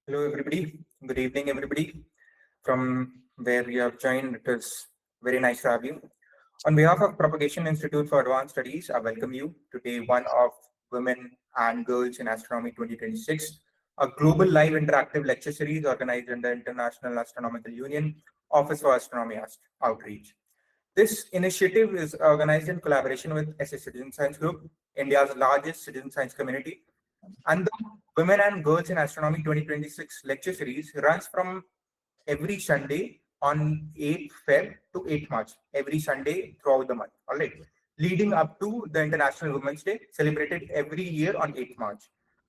Hello, everybody. Good evening, everybody. From where you have joined, it is very nice to have you. On behalf of Propagation Institute for Advanced Studies, I welcome you to day one of Women and Girls in Astronomy 2026, a global live interactive lecture series organized under International Astronomical Union, Office for Astronomy Outreach. This initiative is organized in collaboration with SA Citizen Science Group, India's largest citizen science community, and the Women and Girls in Astronomy 2026 lecture series runs from every Sunday on 8th Feb to 8th March, every Sunday throughout the month. All right. Leading up to the International Women's Day, celebrated every year on 8th March.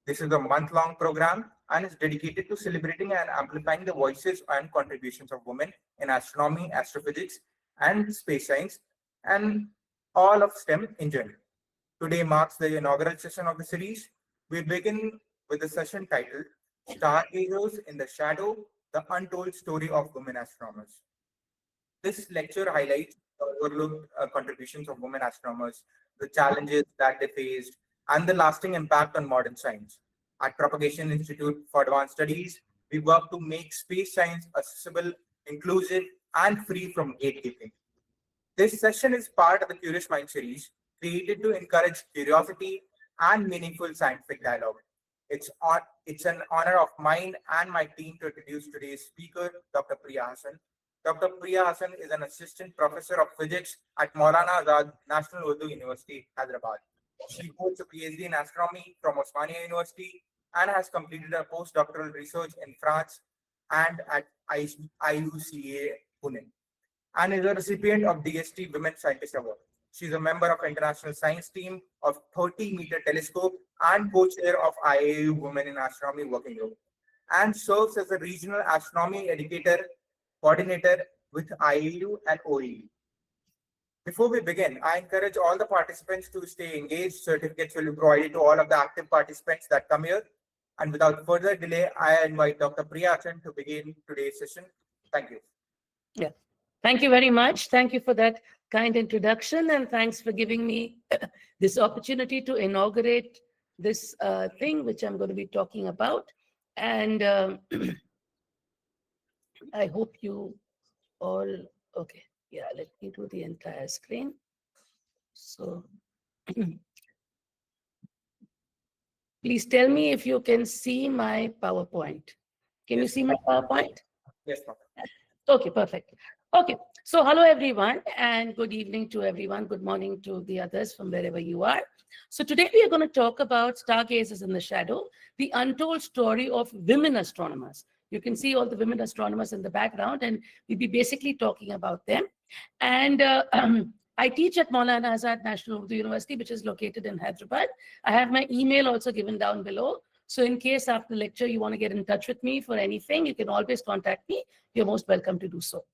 This is a month-long program and is dedicated to celebrating and amplifying the voices and contributions of women in astronomy, astrophysics, and space science, and all of STEM in general. Today marks the inaugural session of the series. We begin with the session titled Stargazers in the Shadow, the Untold Story of Women Astronomers. This lecture highlights the overlooked contributions of women astronomers, the challenges that they faced, and the lasting impact on modern science. At Propagation Institute for Advanced Studies, we work to make space science accessible, inclusive, and free from gatekeeping. This session is part of the Curious Mind series, created to encourage curiosity and meaningful scientific dialogue. It's an honor of mine and my team to introduce today's speaker, Dr. Priya Hasan. Dr. Priya Hasan is an assistant professor of physics at Maulana Azad National Urdu University, Hyderabad. She holds a PhD in astronomy from Osmania University and has completed her postdoctoral research in France and at IUCA Pune, and is a recipient of DST Women Scientist Award. She is a member of International Science Team of 30-meter telescope and co-chair of IAU Women in Astronomy Working Group, and serves as a regional astronomy educator coordinator with IAU and OAO. Before we begin, I encourage all the participants to stay engaged. Certificates will be provided to all of the active participants that come here. And without further delay, I invite Dr. Priya Hasan to begin today's session. Thank you. Yeah. Thank you very much. Thank you for that kind introduction, and thanks for giving me this opportunity to inaugurate this thing which I'm going to be talking about. And I hope you all, okay, yeah, let me do the entire screen. So please tell me if you can see my PowerPoint. Can you see my PowerPoint? Yes, ma'am. Okay, perfect. Okay, so hello everyone, and good evening to everyone. Good morning to the others from wherever you are. So today we are going to talk about Stargazers in the Shadow, the untold story of women astronomers. You can see all the women astronomers in the background, and we'll be basically talking about them. And I teach at Maulana Azad National Urdu University, which is located in Hyderabad. I have my email also given down below. So in case after the lecture you want to get in touch with me for anything, you can always contact me. You're most welcome to do so.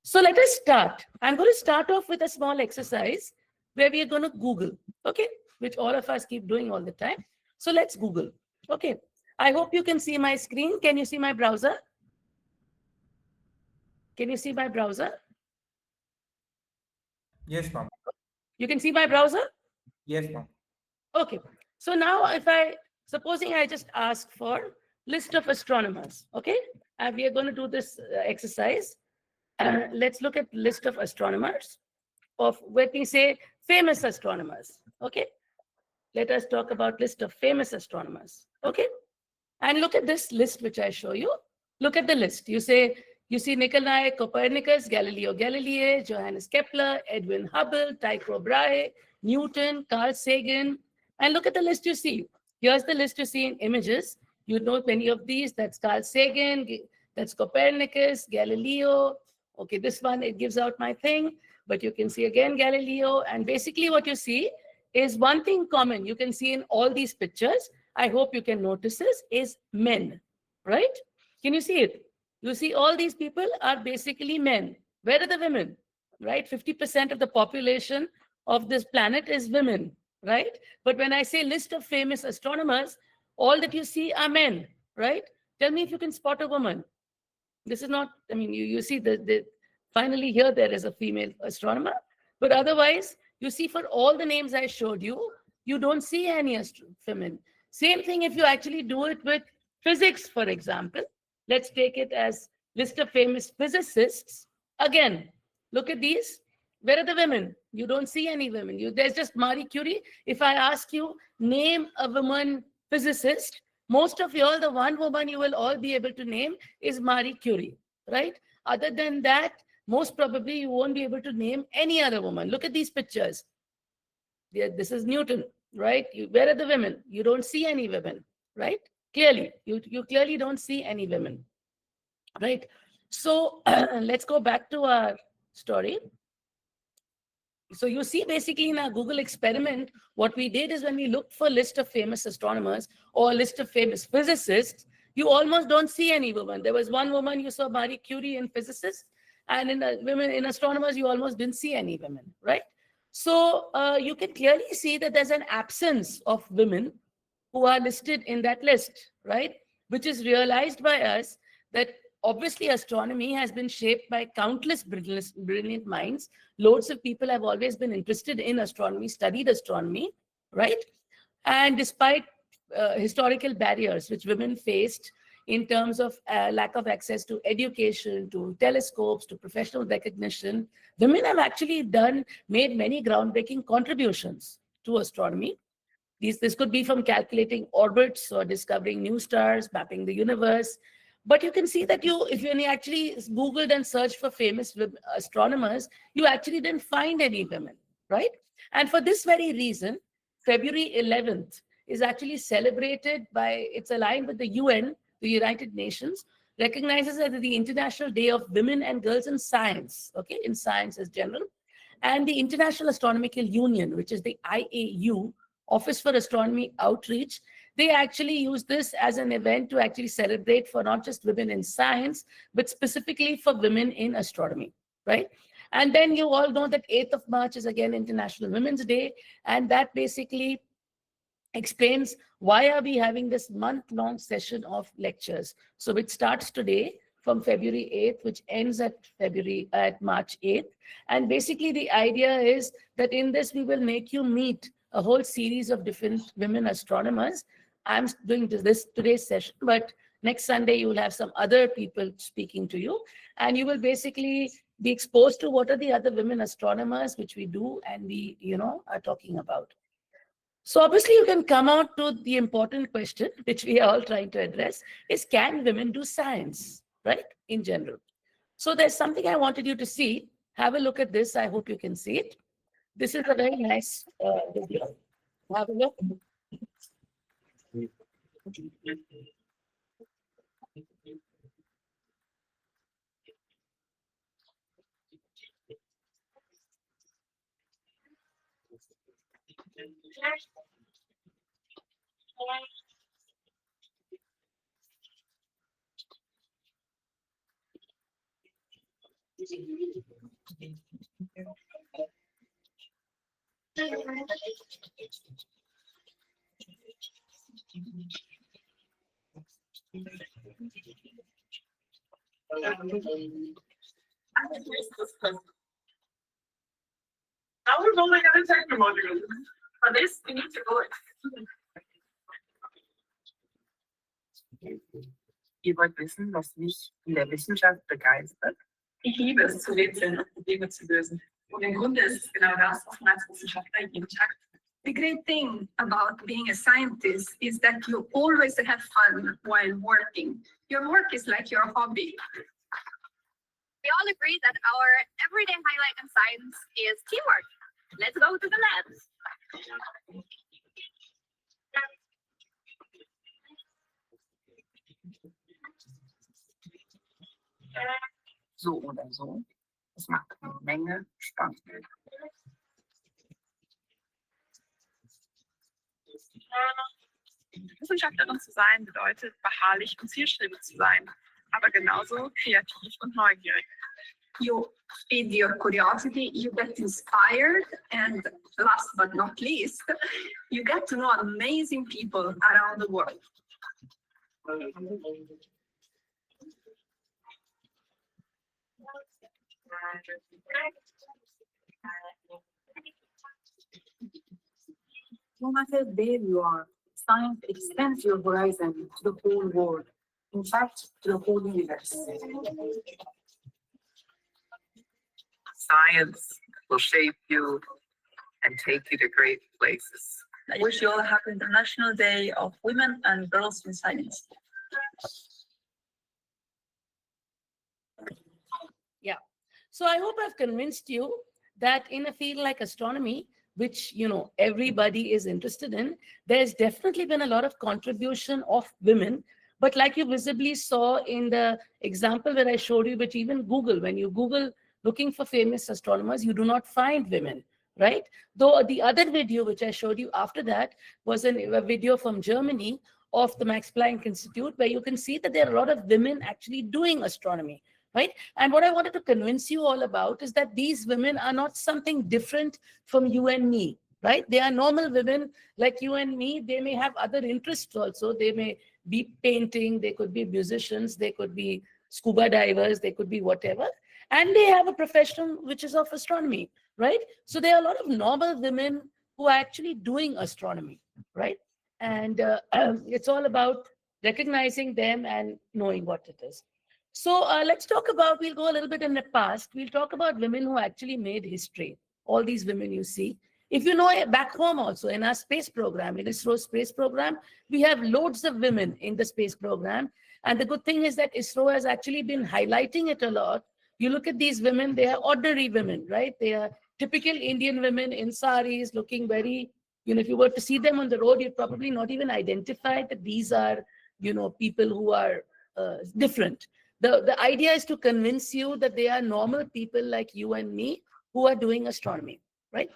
So let us start. I'm going to start off with a small exercise where we are going to Google, okay, which all of us keep doing all the time. So let's Google, okay. I hope you can see my screen. Can you see my browser? Can you see my browser? Yes, ma'am. You can see my browser? Yes, ma'am. Okay. So now supposing I just ask for list of astronomers, okay? And we are going to do this exercise. Let's look at list of astronomers let me say famous astronomers, okay? Let us talk about list of famous astronomers, okay? And look at this list which I show you. Look at the list. You see Nikolai Copernicus, Galileo Galilei, Johannes Kepler, Edwin Hubble, Tycho Brahe, Newton, Carl Sagan. And look at the list you see. Here's the list you see in images. You know many of these. That's Carl Sagan, that's Copernicus, Galileo. Okay, this one, it gives out my thing, but you can see again Galileo. And basically what you see is one thing common. You can see in all these pictures, I hope you can notice this, is men, right? Can you see it? You see all these people are basically men. Where are the women, right? 50% of the population of this planet is women, right? But when I say list of famous astronomers, all that you see are men, right? Tell me if you can spot a woman. This is not, I mean, you see finally here there is a female astronomer, but otherwise you see for all the names I showed you, you don't see any women. Same thing if you actually do it with Physics, for example, let's take it as list of famous physicists. Again, look at these. Where are the women? You don't see any women. There's just Marie Curie. If I ask you, name a woman physicist, most of you all, the one woman you will all be able to name is Marie Curie, right? Other than that, most probably you won't be able to name any other woman. Look at these pictures. This is Newton, right? Where are the women? You don't see any women, right? Clearly, you clearly don't see any women, right? So let's go back to our story. So you see, basically in our Google experiment, what we did is when we looked for a list of famous astronomers or a list of famous physicists, you almost don't see any women. There was one woman, you saw Marie Curie in physicists, and in women in astronomers, you almost didn't see any women, right? So you can clearly see that there's an absence of women who are listed in that list, right? Which is realized by us that obviously astronomy has been shaped by countless brilliant minds. Loads of people have always been interested in astronomy, studied astronomy, right? And despite historical barriers which women faced in terms of lack of access to education, to telescopes, to professional recognition, women have actually made many groundbreaking contributions to astronomy. This could be from calculating orbits or discovering new stars, mapping the universe. But you can see that if you actually Googled and searched for famous astronomers, you actually didn't find any women, right? And for this very reason, February 11th is actually celebrated it's aligned with the UN, the United Nations, recognizes as the International Day of Women and Girls in Science, okay, in science as general. And the International Astronomical Union, which is the IAU, Office for Astronomy Outreach, they actually use this as an event to actually celebrate for not just women in science, but specifically for women in astronomy, right? And then you all know that 8th of March is again International Women's Day, and that basically explains why are we having this month-long session of lectures. So it starts today from February 8th, which ends at March 8th. And basically the idea is that in this, we will make you meet a whole series of different women astronomers. I'm doing today's session, but next Sunday you will have some other people speaking to you, and you will basically be exposed to what are the other women astronomers which we do and we, are talking about. So obviously you can come out to the important question, which we are all trying to address, is can women do science, right, in general? So there's something I wanted you to see. Have a look at this. I hope you can see it. This is a very nice video. Have a look. I was only going to take the module. For this, we need to go. Ihr wollt wissen, was mich in der Wissenschaft begeistert? Ich liebe es zu rätseln und Probleme zu lösen. Und im Grunde ist es genau das, was man als Wissenschaftler jeden Tag tut. The great thing about being a scientist is that you always have fun while working. Your work is like your hobby. We all agree that our everyday highlight in science is teamwork. Let's go to the labs. So oder so. Es macht eine Menge Spaß. Wissenschaftlerin zu sein bedeutet, beharrlich und zielstrebig zu sein, aber genauso kreativ und neugierig. You feed your curiosity, you get inspired, and last but not least, you get to know amazing people around the world. No matter where you are, Science extends your horizon to the whole world, in fact, to the whole universe. Science will shape you and take you to great places. I wish you all a happy International Day of Women and Girls in Science. Yeah. So I hope I've convinced you that in a field like astronomy, which everybody is interested in, there's definitely been a lot of contribution of women. But like you visibly saw in the example that I showed you, which even Google, when you Google looking for famous astronomers, you do not find women, right? Though the other video, which I showed you after that, was a video from Germany of the Max Planck Institute, where you can see that there are a lot of women actually doing astronomy, right? And what I wanted to convince you all about is that these women are not something different from you and me, right? They are normal women like you and me. They may have other interests also. They may be painting, they could be musicians, they could be scuba divers, they could be whatever. And they have a profession which is of astronomy, right? So there are a lot of normal women who are actually doing astronomy, right? And it's all about recognizing them and knowing what it is. So let's talk about, we'll go a little bit in the past. We'll talk about women who actually made history. All these women you see. If you know, back home also, in our space program, in ISRO's space program, we have loads of women in the space program. And the good thing is that ISRO has actually been highlighting it a lot. You look at these women, they are ordinary women, right? They are typical Indian women in saris, looking very, if you were to see them on the road, you'd probably not even identify that these are, people who are different. The idea is to convince you that they are normal people like you and me who are doing astronomy, right?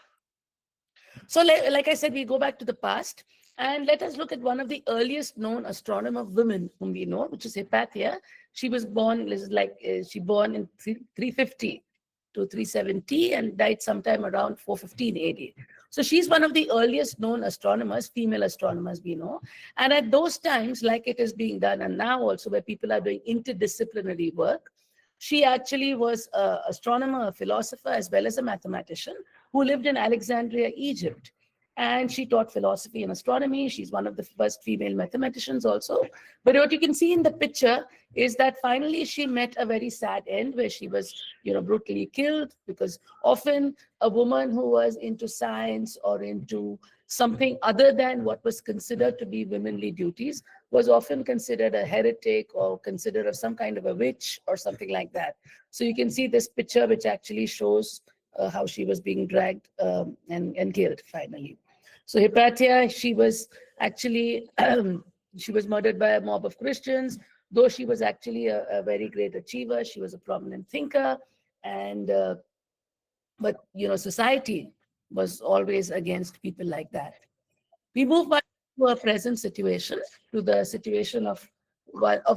So like I said, we go back to the past and let us look at one of the earliest known astronomer women whom we know, which is Hypatia. She was born, she born in 350 to 370 and died sometime around 415 AD. So she's one of the earliest known astronomers, female astronomers we know. And at those times, like it is being done, and now also where people are doing interdisciplinary work, she actually was an astronomer, a philosopher, as well as a mathematician who lived in Alexandria, Egypt. And she taught philosophy and astronomy. She's one of the first female mathematicians also. But what you can see in the picture is that finally she met a very sad end where she was, brutally killed, because often a woman who was into science or into something other than what was considered to be womanly duties was often considered a heretic or considered some kind of a witch or something like that. So you can see this picture, which actually shows how she was being dragged and killed finally. So Hypatia, she was actually, she was murdered by a mob of Christians, though she was actually a very great achiever. She was a prominent thinker, and but society was always against people like that. We move back to our present situation, to the situation of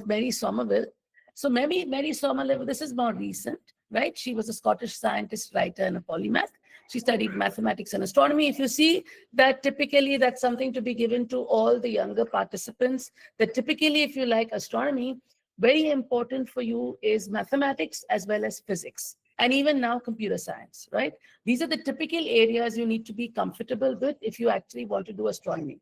Mary Somerville. So Mary Somerville, this is more recent, right? She was a Scottish scientist, writer, and a polymath. She studied mathematics and astronomy. If you see that typically that's something to be given to all the younger participants, that typically if you like astronomy, very important for you is mathematics as well as physics. And even now computer science, right? These are the typical areas you need to be comfortable with if you actually want to do astronomy.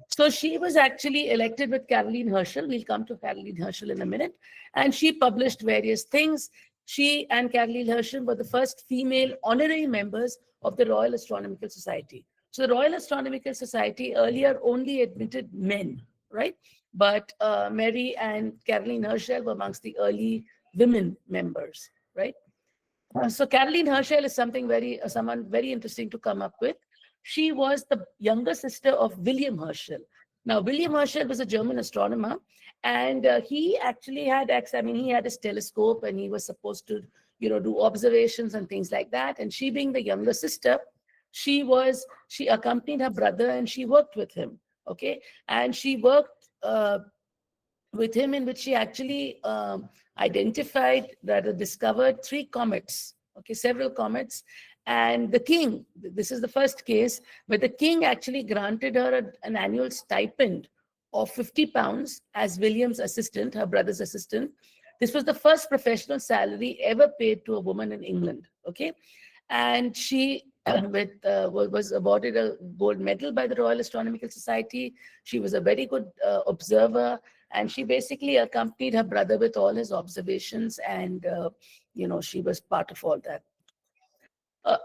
So she was actually elected with Caroline Herschel. We'll come to Caroline Herschel in a minute. And she published various things. She and Caroline Herschel were the first female honorary members of the Royal Astronomical Society. So the Royal Astronomical Society earlier only admitted men, right? But Mary and Caroline Herschel were amongst the early women members, right? So Caroline Herschel is someone very interesting to come up with. She was the younger sister of William Herschel. Now, William Herschel was a German astronomer, and he actually had he had his telescope, and he was supposed to, do observations and things like that. And she, being the younger sister, she accompanied her brother, and she worked with him. Okay, and she worked with him in which she actually identified, rather discovered 3 comets. Okay, several comets. And the king, this is the first case where the king actually granted her an annual stipend of 50 pounds as William's assistant, her brother's assistant. This was the first professional salary ever paid to a woman in England. Okay, and she was awarded a gold medal by the Royal Astronomical Society. She was a very good observer, and she basically accompanied her brother with all his observations, and she was part of all that.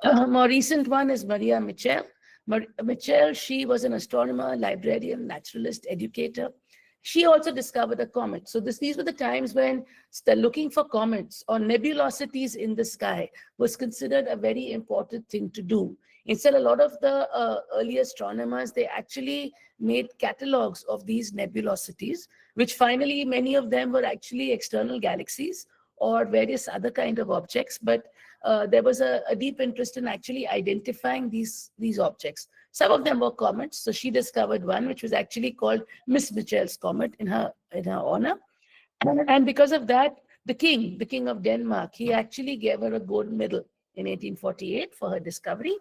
A more recent one is Maria Mitchell. Mitchell, she was an astronomer, librarian, naturalist, educator. She also discovered a comet. So these were the times when looking for comets or nebulosities in the sky was considered a very important thing to do. Instead, a lot of the early astronomers, they actually made catalogs of these nebulosities, which finally many of them were actually external galaxies or various other kind of objects. But there was a deep interest in actually identifying these objects. Some of them were comets. So she discovered one, which was actually called Miss Mitchell's comet in her honor. And because of that, the king of Denmark, he actually gave her a gold medal in 1848 for her discovery.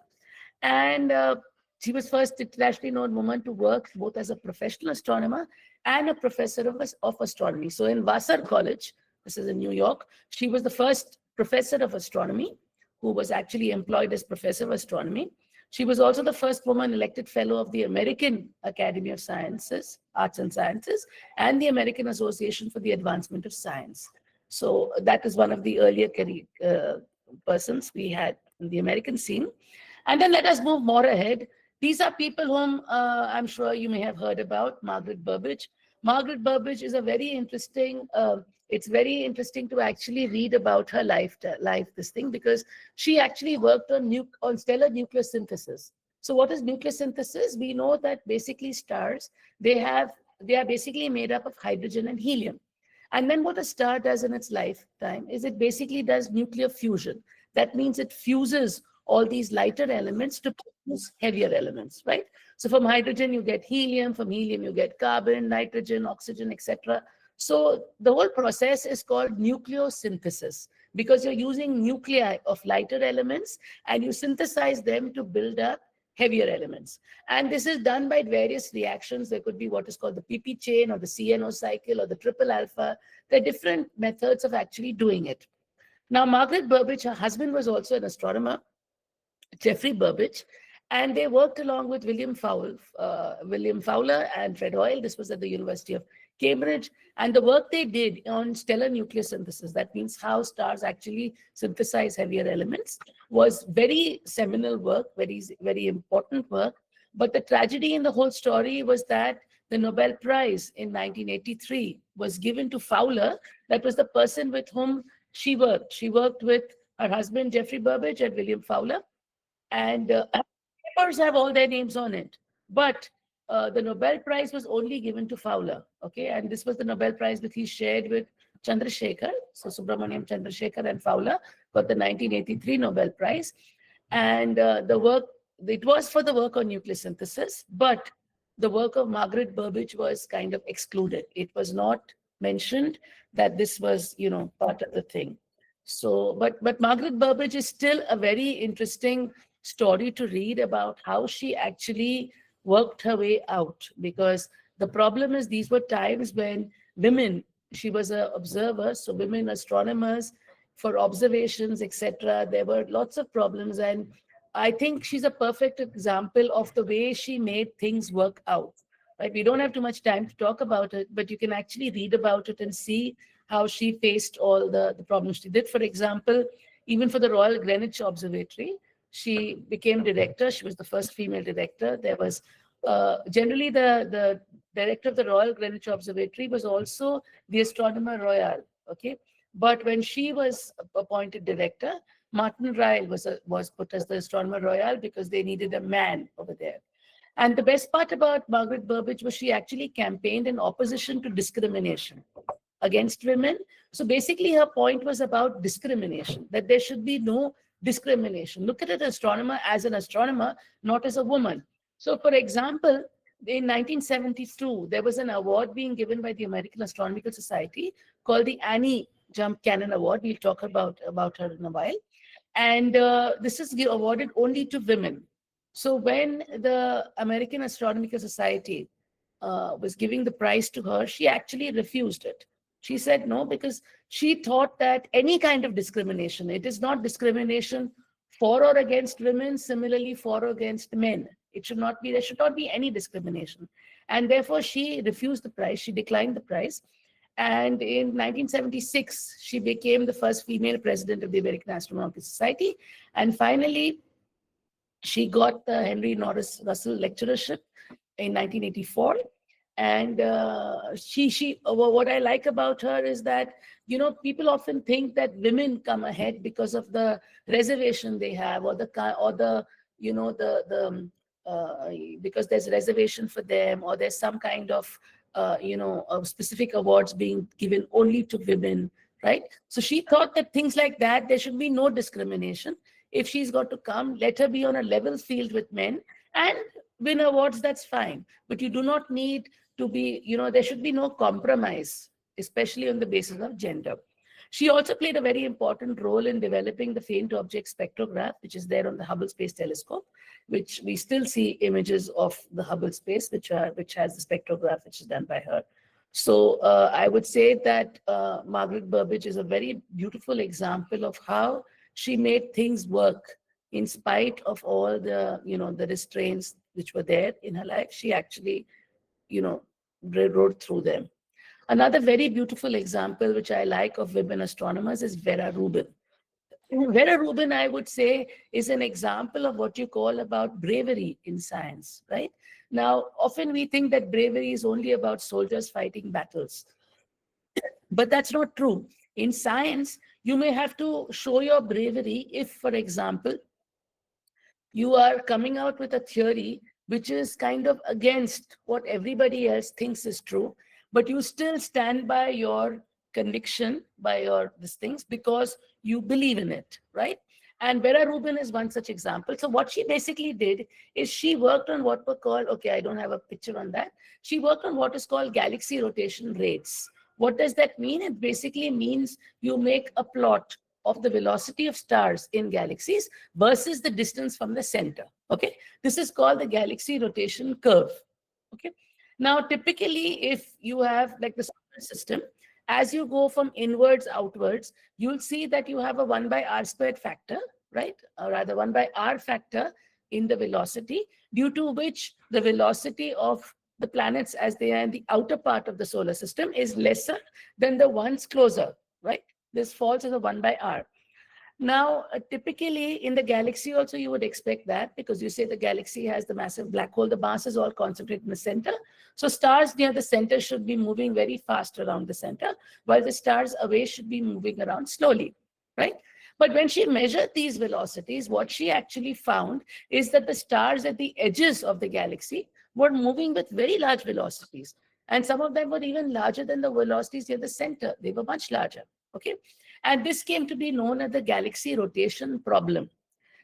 And she was first internationally known woman to work both as a professional astronomer and a professor of astronomy. So in Vassar College, this is in New York, she was the first professor of astronomy who was actually employed as professor of astronomy. She was also the first woman elected fellow of the American Academy of Sciences, Arts and Sciences, and the American Association for the Advancement of Science. So that is one of the earlier persons we had in the American scene. And then let us move more ahead. These are people whom I'm sure you may have heard about. Margaret Burbage. Margaret Burbage is a very interesting, it's very interesting to actually read about her life this thing, because she actually worked on stellar nuclear synthesis. So what is nuclear synthesis? We know that basically stars, they are basically made up of hydrogen and helium. And then what a star does in its lifetime is it basically does nuclear fusion. That means it fuses all these lighter elements to produce heavier elements, right? So from hydrogen, you get helium. From helium, you get carbon, nitrogen, oxygen, etc. So the whole process is called nucleosynthesis, because you're using nuclei of lighter elements and you synthesize them to build up heavier elements. And this is done by various reactions. There could be what is called the PP chain or the CNO cycle or the triple alpha. There are different methods of actually doing it. Now, Margaret Burbage, her husband was also an astronomer, Geoffrey Burbage, and they worked along with William Fowler and Fred Hoyle. This was at the University of Cambridge. And the work they did on stellar nuclear synthesis, that means how stars actually synthesize heavier elements, was very seminal work, very, very important work. But the tragedy in the whole story was that the Nobel Prize in 1983 was given to Fowler. That was the person with whom she worked. She worked with her husband, Geoffrey Burbage, and William Fowler. And papers have all their names on it. But the Nobel Prize was only given to Fowler, okay? And this was the Nobel Prize that he shared with Chandrasekhar. So Subramaniam Chandrasekhar and Fowler got the 1983 Nobel Prize. And it was for the work on nuclear synthesis, but the work of Margaret Burbage was kind of excluded. It was not mentioned that this was, part of the thing. So, but Margaret Burbage is still a very interesting story to read about how she actually worked her way out, because the problem is these were times when women, she was an observer, so women astronomers for observations, etc. There were lots of problems, and I think she's a perfect example of the way she made things work out. Right? We don't have too much time to talk about it, but you can actually read about it and see how she faced all the problems she did. For example, even for the Royal Greenwich Observatory, she became director. She was the first female director. There was generally the director of the Royal Greenwich Observatory was also the Astronomer Royal. Okay, but when she was appointed director, Martin Ryle was put as the Astronomer Royal because they needed a man over there. And the best part about Margaret Burbage was she actually campaigned in opposition to discrimination against women. So basically her point was about discrimination, that there should be no discrimination. Look at an astronomer as an astronomer, not as a woman. So for example, in 1972, there was an award being given by the American Astronomical Society called the Annie Jump Cannon Award. We'll talk about her in a while. And this is awarded only to women. So when the American Astronomical Society was giving the prize to her, she actually refused it. She said no, because she thought that any kind of discrimination, it is not discrimination for or against women, similarly for or against men. It should not be, there should not be any discrimination. And therefore she refused the prize, she declined the prize. And in 1976, she became the first female president of the American Astronomical Society. And finally, she got the Henry Norris Russell Lecturership in 1984. And what I like about her is that, you know, people often think that women come ahead because of the reservation they have, or the you know, because there's a reservation for them, or there's some kind of of specific awards being given only to women, right? So she thought that things like that, there should be no discrimination. If she's got to come, let her be on a level field with men and win awards, that's fine. But you do not need to be, there should be no compromise, especially on the basis of gender. She also played a very important role in developing the faint object spectrograph, which is there on the Hubble Space Telescope, which we still see images of the Hubble space, which has the spectrograph, which is done by her. So I would say that Margaret Burbage is a very beautiful example of how she made things work in spite of all the, the restraints which were there in her life. She actually, rode through them. Another very beautiful example, which I like, of women astronomers is Vera Rubin. Vera Rubin, I would say, is an example of what you call about bravery in science, right? Now, often we think that bravery is only about soldiers fighting battles. But that's not true. In science, you may have to show your bravery if, for example, you are coming out with a theory which is kind of against what everybody else thinks is true, but you still stand by your conviction, by your these things, because you believe in it, right? And Vera Rubin is one such example. So what she basically did is she worked on what were called, okay, I don't have a picture on that. She worked on what is called galaxy rotation rates. What does that mean? It basically means you make a plot of the velocity of stars in galaxies versus the distance from the center. Okay, this is called the galaxy rotation curve. Okay, now typically if you have like the solar system, as you go from inwards outwards, you'll see that you have a 1 by r squared factor, right? Or rather 1 by r factor in the velocity, due to which the velocity of the planets as they are in the outer part of the solar system is lesser than the ones closer, right? This falls as a 1 by r. Now, typically in the galaxy also you would expect that, because you say the galaxy has the massive black hole, the mass is all concentrated in the center. So stars near the center should be moving very fast around the center, while the stars away should be moving around slowly, right? But when she measured these velocities, what she actually found is that the stars at the edges of the galaxy were moving with very large velocities. And some of them were even larger than the velocities near the center. They were much larger. Okay, and this came to be known as the galaxy rotation problem.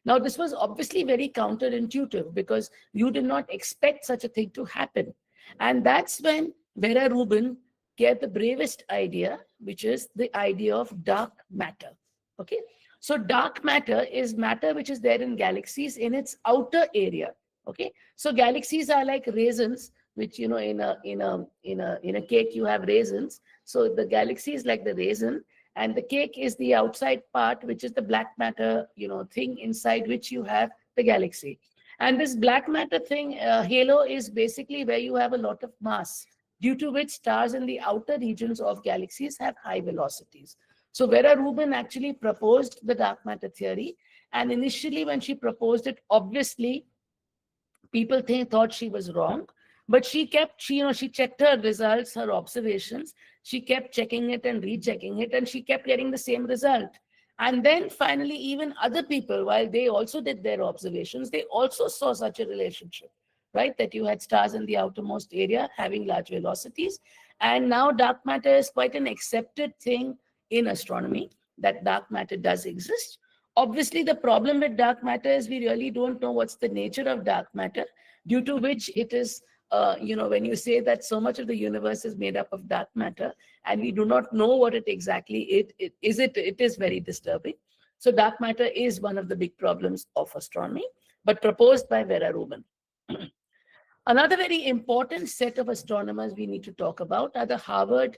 Now, this was obviously very counterintuitive because you did not expect such a thing to happen. And that's when Vera Rubin gave the bravest idea, which is the idea of dark matter. Okay, so dark matter is matter which is there in galaxies in its outer area. Okay, so galaxies are like raisins, which in a cake you have raisins. So the galaxy is like the raisin, and the cake is the outside part, which is the black matter, thing inside which you have the galaxy. And this black matter thing, halo, is basically where you have a lot of mass, due to which stars in the outer regions of galaxies have high velocities. So Vera Rubin actually proposed the dark matter theory. And initially when she proposed it, obviously people thought she was wrong. But she kept, she checked her results, her observations. She kept checking it and rechecking it, and she kept getting the same result. And then finally, even other people, while they also did their observations, they also saw such a relationship, right? That you had stars in the outermost area having large velocities. And now dark matter is quite an accepted thing in astronomy, that dark matter does exist. Obviously, the problem with dark matter is we really don't know what's the nature of dark matter, due to which it is, when you say that so much of the universe is made up of dark matter and we do not know what it exactly is, it is very disturbing. So dark matter is one of the big problems of astronomy, but proposed by Vera Rubin. Another very important set of astronomers we need to talk about are the Harvard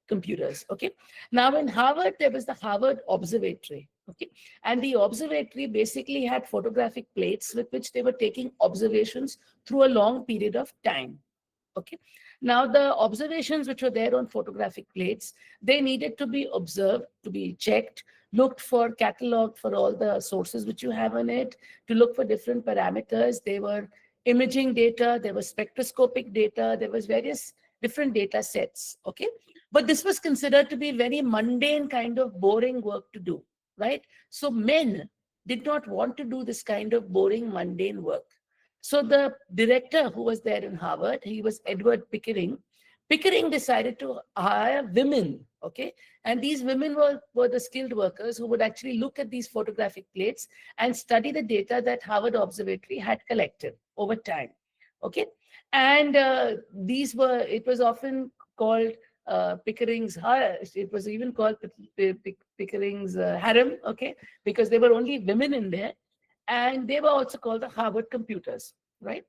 computers. Okay, now in Harvard there was the Harvard Observatory. Okay, and the observatory basically had photographic plates with which they were taking observations through a long period of time. Okay, now the observations which were there on photographic plates, they needed to be observed, to be checked, looked for, cataloged for all the sources which you have on it, to look for different parameters. They were imaging data, there was spectroscopic data, there was various different data sets. Okay, but this was considered to be very mundane kind of boring work to do, right? So men did not want to do this kind of boring mundane work. So the director who was there in Harvard, he was Edward Pickering. Pickering decided to hire women, okay? And these women were the skilled workers who would actually look at these photographic plates and study the data that Harvard Observatory had collected over time, okay? And it was often called Pickering's, it was even called Pickering's harem, okay? Because there were only women in there. And they were also called the Harvard computers, right?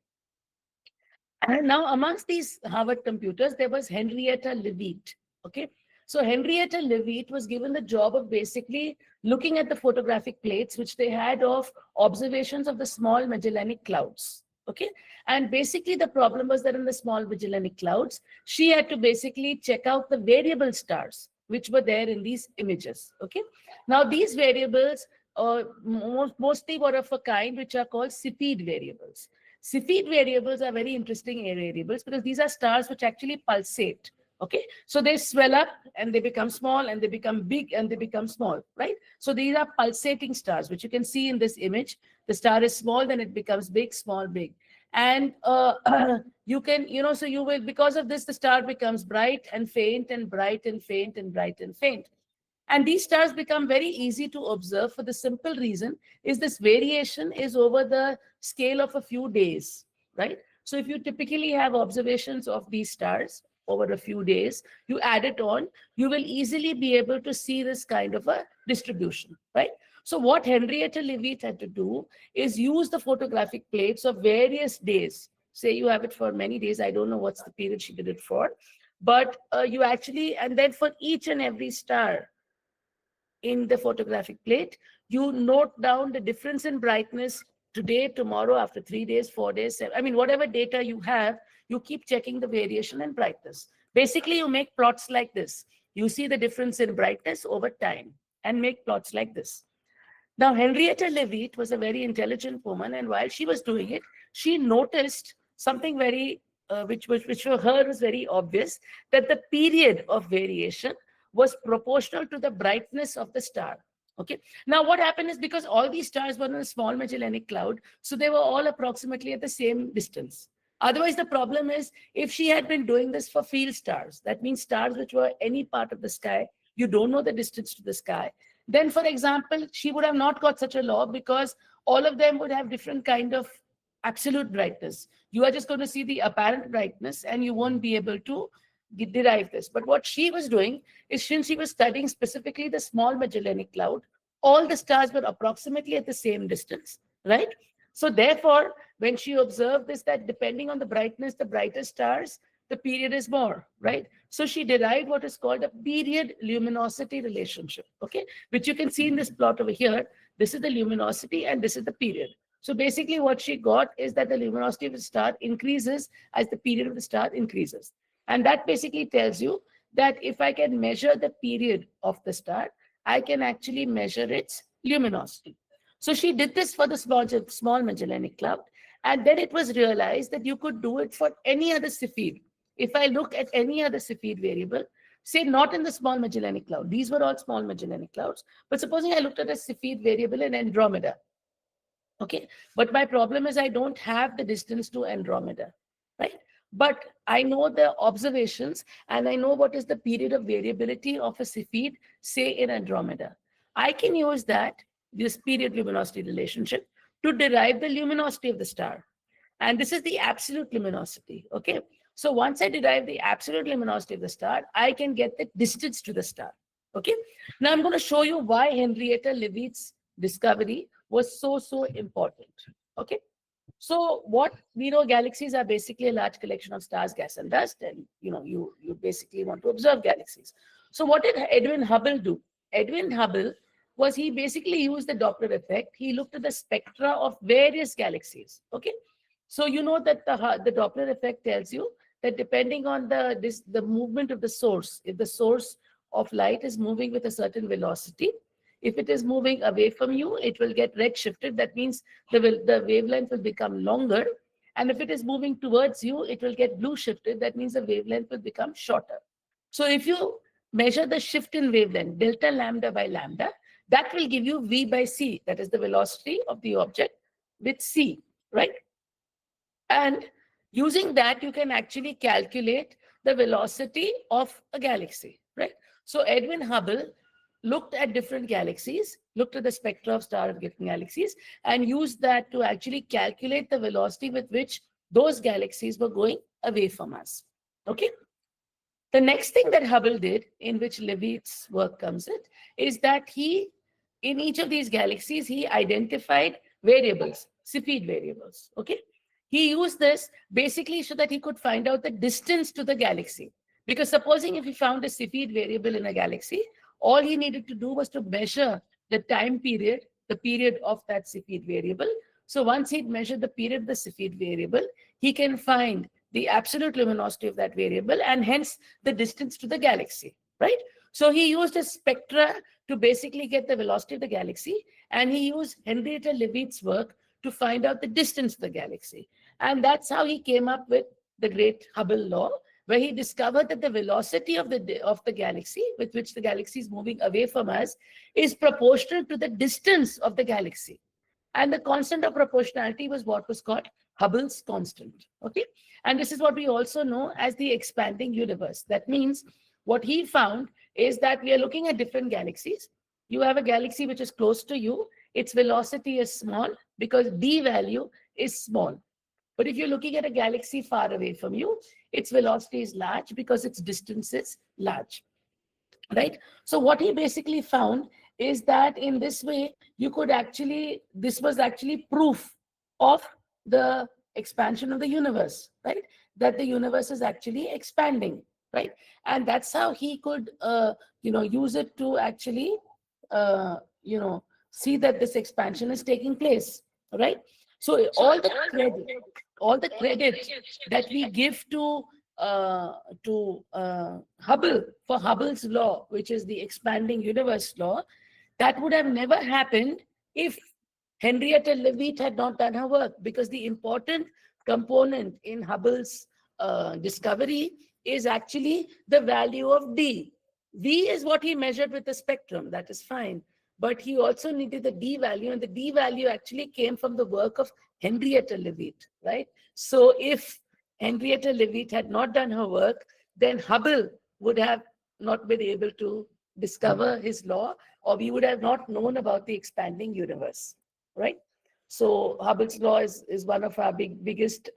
And now amongst these Harvard computers, there was Henrietta Leavitt, okay? So Henrietta Leavitt was given the job of basically looking at the photographic plates, which they had of observations of the small Magellanic Clouds, okay? And basically the problem was that in the small Magellanic Clouds, she had to basically check out the variable stars, which were there in these images, okay? Now these variables mostly were of a kind which are called Cepheid variables. Cepheid variables are very interesting variables because these are stars which actually pulsate. Okay, so they swell up and they become small and they become big and they become small, right? So these are pulsating stars, which you can see in this image. The star is small, then it becomes big, small, big. And you can, so you will, because of this, the star becomes bright and faint and bright and faint and bright and faint. And these stars become very easy to observe for the simple reason is this variation is over the scale of a few days, right? So if you typically have observations of these stars over a few days, you add it on, you will easily be able to see this kind of a distribution, right? So what Henrietta Leavitt had to do is use the photographic plates of various days. Say you have it for many days. I don't know what's the period she did it for, but you actually, and then for each and every star, in the photographic plate, you note down the difference in brightness today, tomorrow, after 3 days, 4 days, I mean, whatever data you have, you keep checking the variation in brightness. Basically, you make plots like this. You see the difference in brightness over time and make plots like this. Now, Henrietta Leavitt was a very intelligent woman, and while she was doing it, she noticed something very, which for her was very obvious, that the period of variation was proportional to the brightness of the star. Okay. Now, what happened is because all these stars were in a small Magellanic Cloud, so they were all approximately at the same distance. Otherwise, the problem is if she had been doing this for field stars, that means stars which were any part of the sky, you don't know the distance to the sky. Then, for example, she would have not got such a law because all of them would have different kind of absolute brightness. You are just going to see the apparent brightness and you won't be able to derive this. But what she was doing is, since she was studying specifically the small Magellanic Cloud, all the stars were approximately at the same distance, right? So therefore, when she observed this, that depending on the brightness, the brighter stars, the period is more, right? So she derived what is called a period luminosity relationship, okay? Which you can see in this plot over here. This is the luminosity and this is the period. So basically what she got is that the luminosity of the star increases as the period of the star increases. And that basically tells you that if I can measure the period of the star, I can actually measure its luminosity. So she did this for the small Magellanic Cloud. And then it was realized that you could do it for any other Cepheid. If I look at any other Cepheid variable, say not in the small Magellanic Cloud, these were all small Magellanic Clouds, but supposing I looked at a Cepheid variable in Andromeda, okay? But my problem is I don't have the distance to Andromeda, right? But I know the observations and I know what is the period of variability of a Cepheid, say in Andromeda. I can use that, this period luminosity relationship, to derive the luminosity of the star. And this is the absolute luminosity, okay? So once I derive the absolute luminosity of the star, I can get the distance to the star, okay? Now I'm going to show you why Henrietta Leavitt's discovery was so important, okay? So what we know, galaxies are basically a large collection of stars, gas, and dust, and you basically want to observe galaxies. So what did Edwin Hubble do? Edwin Hubble was he basically used the Doppler effect. He looked at the spectra of various galaxies. Okay, so you know that the Doppler effect tells you that depending on the movement of the source, if the source of light is moving with a certain velocity, if it is moving away from you, it will get redshifted. That means the wavelength will become longer. And if it is moving towards you, it will get blue shifted. That means the wavelength will become shorter. So if you measure the shift in wavelength, delta lambda by lambda, that will give you V by C. That is the velocity of the object with C, right? And using that, you can actually calculate the velocity of a galaxy, right? So Edwin Hubble looked at different galaxies, looked at the spectra of star-getting galaxies, and used that to actually calculate the velocity with which those galaxies were going away from us. Okay. The next thing that Hubble did, in which Leavitt's work comes in, is that he, in each of these galaxies, he identified variables, Cepheid variables. Okay. He used this basically so that he could find out the distance to the galaxy. Because supposing if he found a Cepheid variable in a galaxy, all he needed to do was to measure the time period, the period of that Cepheid variable. So once he'd measured the period of the Cepheid variable, he can find the absolute luminosity of that variable and hence the distance to the galaxy, right? So he used a spectra to basically get the velocity of the galaxy, and he used Henrietta Leavitt's work to find out the distance of the galaxy. And that's how he came up with the great Hubble law, where he discovered that the velocity of the galaxy with which the galaxy is moving away from us is proportional to the distance of the galaxy. And the constant of proportionality was what was called Hubble's constant. Okay, and this is what we also know as the expanding universe. That means what he found is that we are looking at different galaxies. You have a galaxy which is close to you. Its velocity is small because d value is small. But if you're looking at a galaxy far away from you, its velocity is large because its distance is large, right? So what he basically found is that in this way, you could actually, this was actually proof of the expansion of the universe, right? That the universe is actually expanding, right? And that's how he could, use it to actually, see that this expansion is taking place, right? So all the credit that we give to Hubble for Hubble's law, which is the expanding universe law, that would have never happened if Henrietta Leavitt had not done her work, because the important component in Hubble's discovery is actually the value of D. V is what he measured with the spectrum, that is fine. But he also needed the D value, and the D value actually came from the work of Henrietta Leavitt, right? So if Henrietta Leavitt had not done her work, then Hubble would have not been able to discover his law, or we would have not known about the expanding universe, right? So Hubble's law is one of our biggest,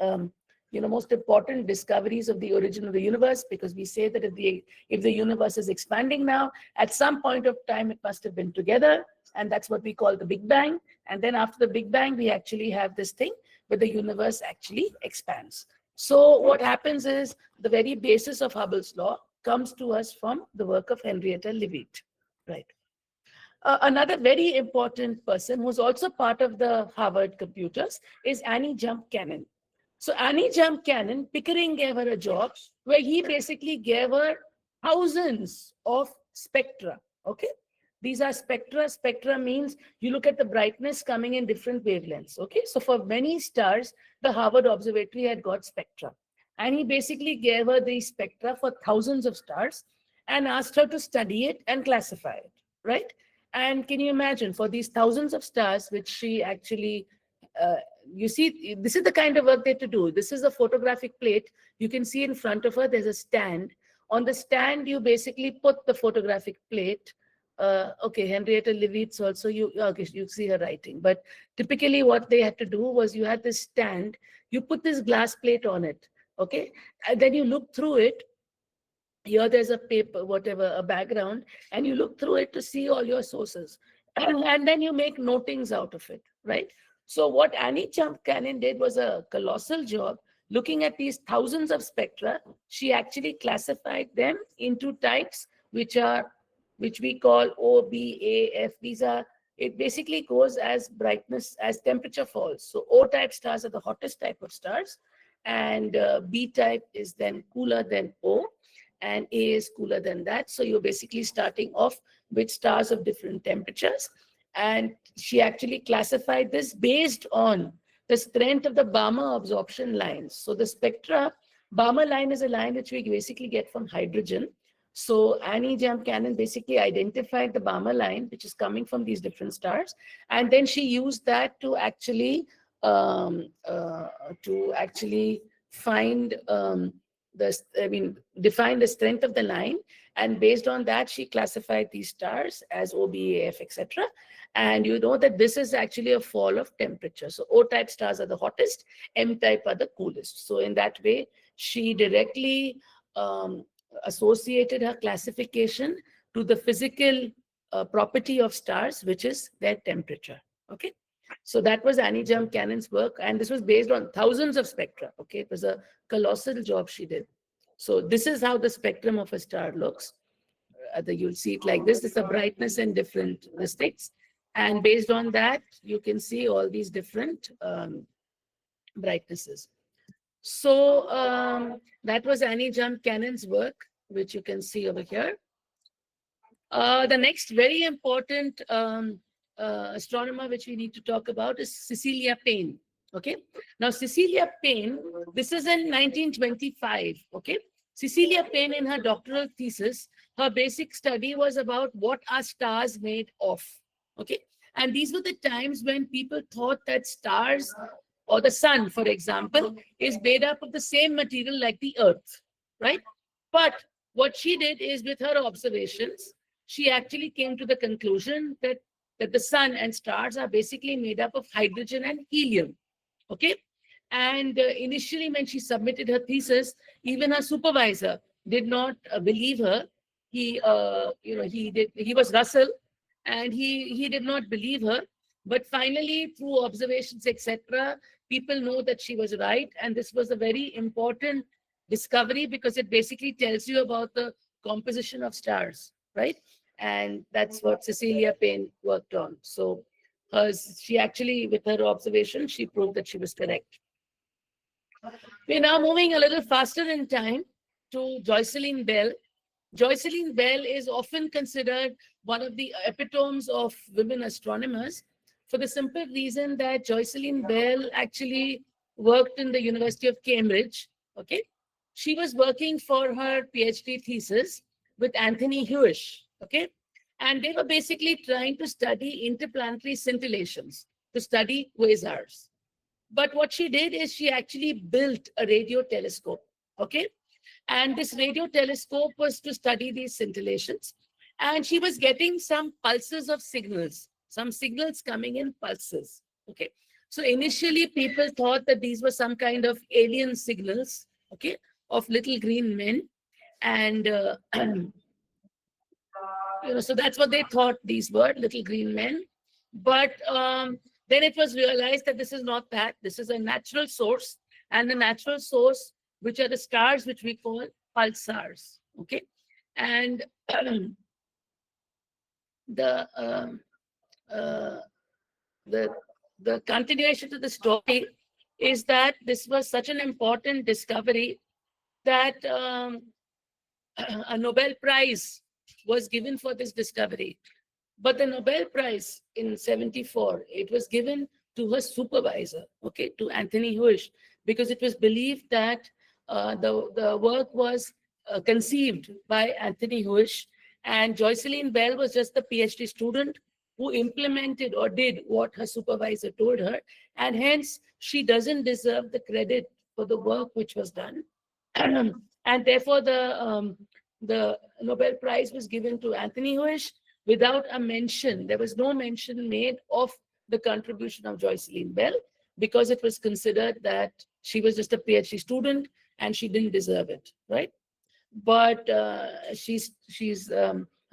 most important discoveries of the origin of the universe, because we say that if the universe is expanding now, at some point of time, it must have been together. And that's what we call the Big Bang. And then after the Big Bang, we actually have this thing where the universe actually expands. So what happens is the very basis of Hubble's law comes to us from the work of Henrietta Leavitt, right? Another very important person who's also part of the Harvard computers is Annie Jump Cannon. So Annie Jump Cannon, Pickering gave her a job where he basically gave her thousands of spectra, okay? These are spectra. Spectra means you look at the brightness coming in different wavelengths, okay? So for many stars, the Harvard Observatory had got spectra. And he basically gave her these spectra for thousands of stars and asked her to study it and classify it, right? And can you imagine, for these thousands of stars, which she actually, you see, this is the kind of work they had to do. This is a photographic plate. You can see in front of her, there's a stand. On the stand, you basically put the photographic plate. Okay, Henrietta Leavitt's also, you see her writing. But typically what they had to do was you had this stand, you put this glass plate on it, okay? And then you look through it. Here there's a paper, whatever, a background, and you look through it to see all your sources. And then you make notings out of it, right? So what Annie Jump Cannon did was a colossal job. Looking at these thousands of spectra, she actually classified them into types which are which we call O, B, A, F. These are, it basically goes as brightness, as temperature falls. So O type stars are the hottest type of stars, and B type is then cooler than O, and A is cooler than that. So you're basically starting off with stars of different temperatures. And she actually classified this based on the strength of the Balmer absorption lines. So the spectra, Balmer line is a line which we basically get from hydrogen. So Annie Jump Cannon basically identified the Balmer line, which is coming from these different stars, and then she used that to actually find define the strength of the line, and based on that she classified these stars as O, B, A, F, etc. And you know that this is actually a fall of temperature. So O type stars are the hottest, M type are the coolest. So in that way, she directly associated her classification to the physical property of stars, which is their temperature. Okay. So that was Annie Jump Cannon's work, and this was based on thousands of spectra. Okay, it was a colossal job she did. So this is how the spectrum of a star looks. You'll see it like this. This is the brightness and different statistics, and based on that, you can see all these different brightnesses. So that was Annie Jump Cannon's work, which you can see over here. The next very important astronomer which we need to talk about is Cecilia Payne. Okay. Now Cecilia Payne, this is in 1925. Okay. Cecilia Payne, in her doctoral thesis, her basic study was about what are stars made of. Okay. And these were the times when people thought that stars, or the sun, for example, is made up of the same material like the earth, right? But what she did is, with her observations, she actually came to the conclusion that the sun and stars are basically made up of hydrogen and helium. Okay. And initially, when she submitted her thesis, even her supervisor did not believe her. He was Russell, and he did not believe her. But finally, through observations, etc., people know that she was right. And this was a very important discovery, because it basically tells you about the composition of stars, right? And that's what Cecilia Payne worked on. So she actually, with her observation, she proved that she was correct. We're now moving a little faster in time to Jocelyn Bell. Jocelyn Bell is often considered one of the epitomes of women astronomers, for the simple reason that Jocelyn Bell actually worked in the University of Cambridge. Okay. She was working for her PhD thesis with Anthony Hewish. Okay. And they were basically trying to study interplanetary scintillations, to study quasars. But what she did is she actually built a radio telescope. Okay. And this radio telescope was to study these scintillations. And she was getting some pulses of signals, some signals coming in pulses. Okay. So initially, people thought that these were some kind of alien signals, okay, of little green men. And, so that's what they thought these were, little green men. But then it was realized that this is not that. This is a natural source. And the natural source, which are the stars, which we call pulsars. Okay. And the continuation to the story is that this was such an important discovery that a Nobel Prize was given for this discovery. But the Nobel Prize in 1974, it was given to her supervisor, okay, to Anthony Hewish, because it was believed that the work was conceived by Anthony Hewish, and Jocelyn Bell was just the PhD student who implemented or did what her supervisor told her, and hence she doesn't deserve the credit for the work which was done. And therefore, the Nobel Prize was given to Anthony Hewish without a mention. There was no mention made of the contribution of Jocelyn Bell, because it was considered that she was just a PhD student and she didn't deserve it, right? But she's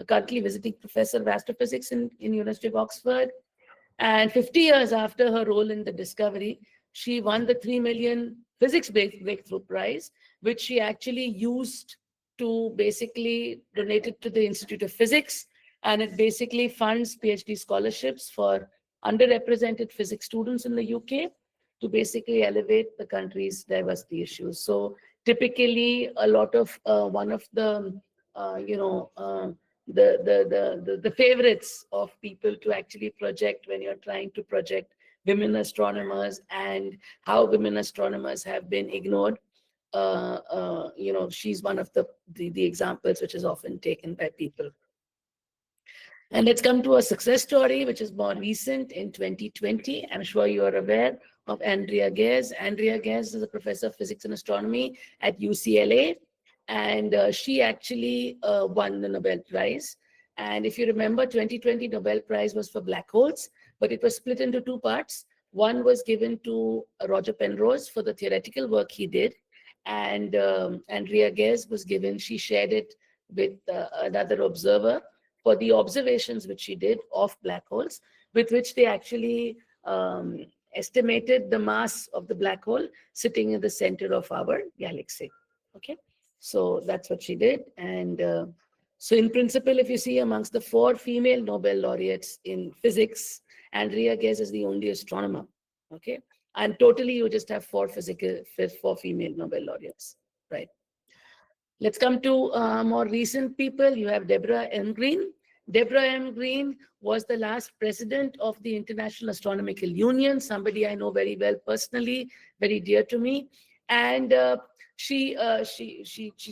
currently visiting professor of astrophysics in University of Oxford. And 50 years after her role in the discovery, she won the 3 million physics breakthrough prize, which she actually used to basically donate it to the Institute of Physics and it basically funds PhD scholarships for underrepresented physics students in the UK to basically elevate the country's diversity issues. So typically, a lot of one of the the favorites of people to actually project when you're trying to project women astronomers and how women astronomers have been ignored. She's one of the examples which is often taken by people. And let's come to a success story, which is more recent in 2020. I'm sure you are aware of Andrea Ghez. Andrea Ghez is a professor of physics and astronomy at UCLA. And she actually won the Nobel Prize. And if you remember, 2020 Nobel Prize was for black holes, but it was split into two parts. One was given to Roger Penrose for the theoretical work he did. And Andrea Ghez was given, she shared it with another observer for the observations which she did of black holes, with which they actually estimated the mass of the black hole sitting in the center of our galaxy. Okay, so that's what she did. And so in principle, if you see amongst the 4 female Nobel laureates in physics, Andrea Ghez is the only astronomer. Okay, and totally you just have 4 female Nobel laureates, right? Let's come to more recent people. You have Deborah M. Green. Deborah M. Green was the last president of the International Astronomical Union, somebody I know very well personally, very dear to me. And she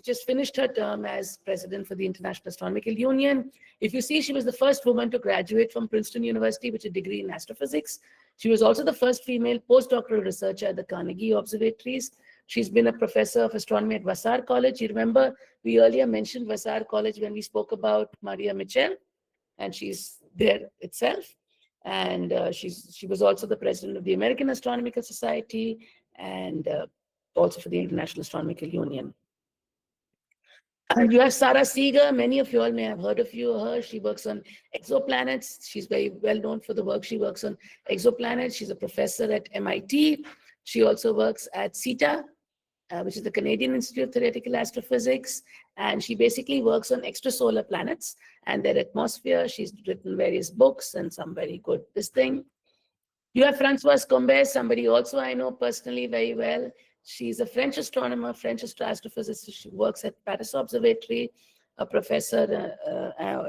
just finished her term as president for the International Astronomical Union. If you see, she was the first woman to graduate from Princeton University with a degree in astrophysics. She was also the first female postdoctoral researcher at the Carnegie Observatories. She's been a professor of astronomy at Vassar College. You remember we earlier mentioned Vassar College when we spoke about Maria Mitchell, and she's there itself. And she was also the president of the American Astronomical Society and also for the International Astronomical Union. And you have Sarah Seeger. Many of you all may have heard of her. She works on exoplanets. She's very well known for the work she works on exoplanets. She's a professor at MIT. She also works at CETA, which is the Canadian Institute of Theoretical Astrophysics. And she basically works on extrasolar planets and their atmosphere. She's written various books and some very good this thing. You have Françoise Combes, somebody also I know personally very well. She's a French astronomer, French astrophysicist. She works at Paris Observatory, a professor.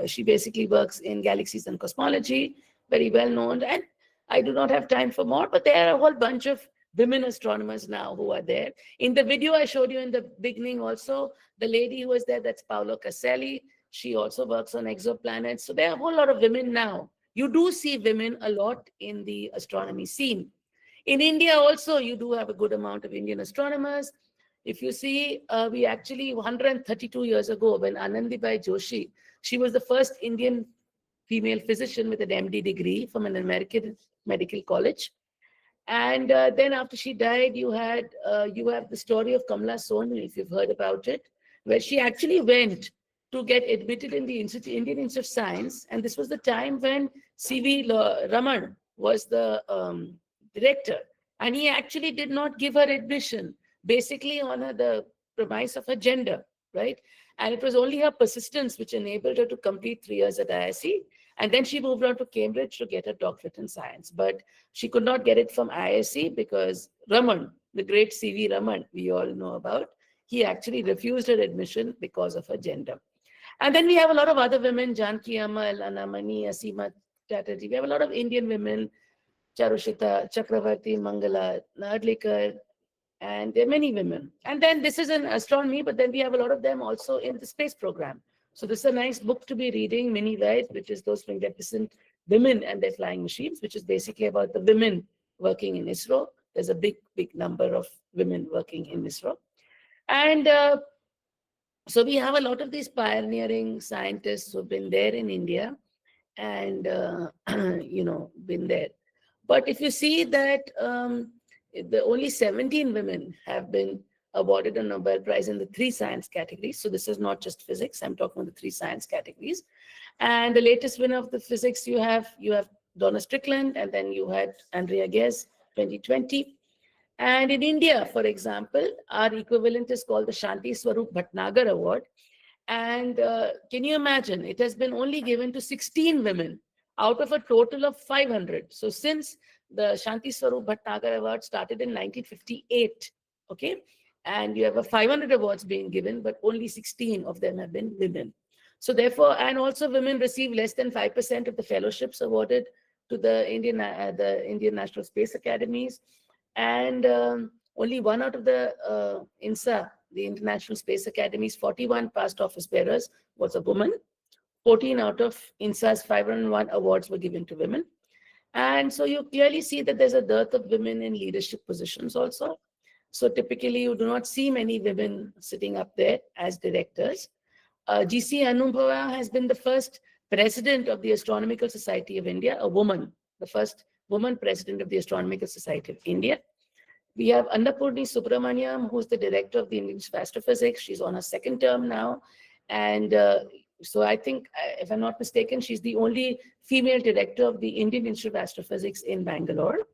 She basically works in galaxies and cosmology, very well known. And I do not have time for more, but there are a whole bunch of women astronomers now who are there. In the video I showed you in the beginning also, the lady who was there, that's Paolo Caselli. She also works on exoplanets. So there are a whole lot of women now. You do see women a lot in the astronomy scene. In India also, you do have a good amount of Indian astronomers. If you see, we actually 132 years ago, when Anandibai Joshi, she was the first Indian female physician with an MD degree from an American medical college. And then after she died, you have the story of Kamala Sonu, if you've heard about it, where she actually went to get admitted in the Indian Institute of Science. And this was the time when C.V. Raman was the director. And he actually did not give her admission, basically on the premise of her gender, right? And it was only her persistence which enabled her to complete 3 years at ISC. And then she moved on to Cambridge to get her doctorate in science. But she could not get it from ISC because Raman, the great C.V. Raman, we all know about, he actually refused her admission because of her gender. And then we have a lot of other women, Janki Amal, Anamani, Asima Chatterjee. We have a lot of Indian women, Charushita, Chakravarti, Mangala, Nadlikar, and there are many women. And then this is in astronomy, but then we have a lot of them also in the space program. So this is a nice book to be reading, Mini Ride, which is those magnificent women and their flying machines, which is basically about the women working in ISRO. There's a big, big number of women working in ISRO. And so we have a lot of these pioneering scientists who've been there in India and, been there. But if you see that the only 17 women have been awarded a Nobel Prize in the 3 science categories. So this is not just physics. I'm talking about the 3 science categories. And the latest winner of the physics, you have Donna Strickland, and then you had Andrea Ghez, 2020. And in India, for example, our equivalent is called the Shanti Swarup Bhatnagar Award. And can you imagine? It has been only given to 16 women out of a total of 500. So since the Shanti Swarup Bhatnagar Award started in 1958, okay, and you have a 500 awards being given, but only 16 of them have been women. So therefore, and also women receive less than 5% of the fellowships awarded to the Indian National Space Academies, and only one out of the INSA, the International Space Academy's 41 past office bearers was a woman. 14 out of INSA's 501 awards were given to women. And so you clearly see that there's a dearth of women in leadership positions also. So typically you do not see many women sitting up there as directors. GC Anubhava has been the first president of the Astronomical Society of India, a woman, the first woman president of the Astronomical Society of India. We have Annapurni Subramaniam, who's the director of the Indian Institute of Astrophysics. She's on her second term now. And so I think, if I'm not mistaken, she's the only female director of the Indian Institute of Astrophysics in Bangalore.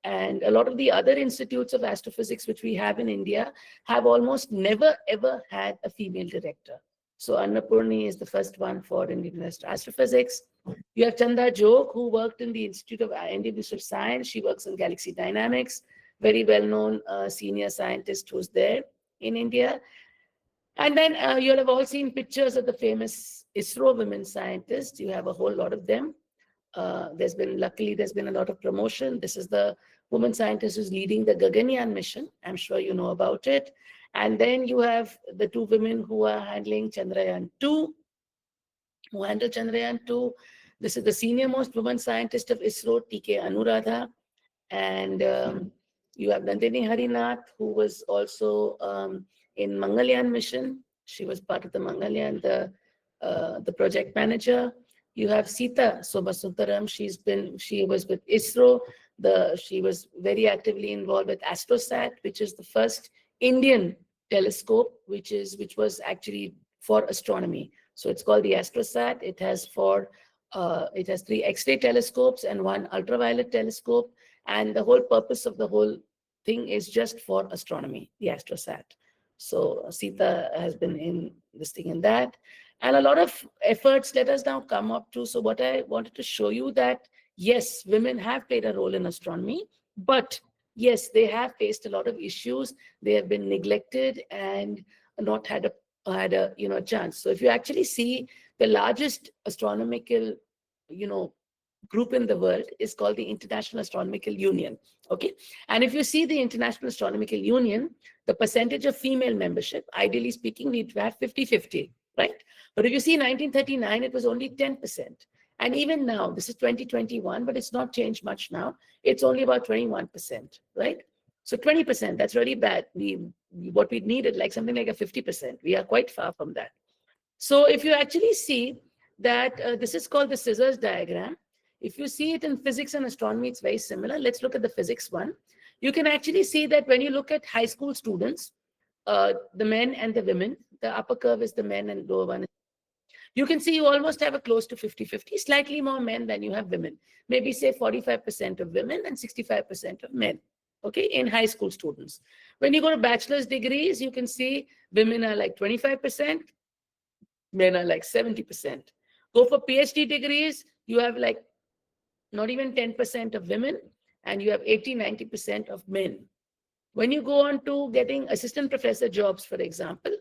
And a lot of the other institutes of astrophysics which we have in India have almost never ever had a female director. So Annapurni is the first one for Indian Astrophysics. You have Chanda Jog, who worked in the Indian Institute of Science. She works in galaxy dynamics. Very well-known senior scientist who's there in India. And then you'll have all seen pictures of the famous ISRO women scientists. You have a whole lot of them. Luckily, there's been a lot of promotion. This is the woman scientist who's leading the Gaganyaan mission. I'm sure you know about it. And then you have the two women who are handling Chandrayaan-2, who handle Chandrayaan-2. This is the senior most woman scientist of ISRO, T.K. Anuradha. And you have Nandini Harinath, who was also in Mangalyaan mission. She was part of the Mangalyaan, the project manager. You have Sita Somasundaram. She was with ISRO. She was very actively involved with AstroSat, which is the first Indian telescope, which was actually for astronomy. So it's called the AstroSat. It has 3 X-ray telescopes and 1 ultraviolet telescope. And the whole purpose of the whole thing is just for astronomy, the AstroSat. So Sita has been in this thing and that. And a lot of efforts let us now come up to. So what I wanted to show you that, yes, women have played a role in astronomy, but yes, they have faced a lot of issues. They have been neglected and not had a chance. So if you actually see, the largest astronomical, group in the world is called the International Astronomical Union. Okay. And if you see the International Astronomical Union, the percentage of female membership, ideally speaking, need to have 50-50, right? But if you see 1939, it was only 10%. And even now, this is 2021, but it's not changed much now. It's only about 21%, right? So 20%, that's really bad. What we needed, like something like a 50%. We are quite far from that. So if you actually see that this is called the scissors diagram. If you see it in physics and astronomy, it's very similar. Let's look at the physics one. You can actually see that when you look at high school students, the men and the women, the upper curve is the men and lower one. You can see you almost have a close to 50-50, slightly more men than you have women. Maybe say 45% of women and 65% of men, okay, in high school students. When you go to bachelor's degrees, you can see women are like 25%, men are like 70%. Go for PhD degrees, you have like not even 10% of women, and you have 80-90% of men. When you go on to getting assistant professor jobs, for example,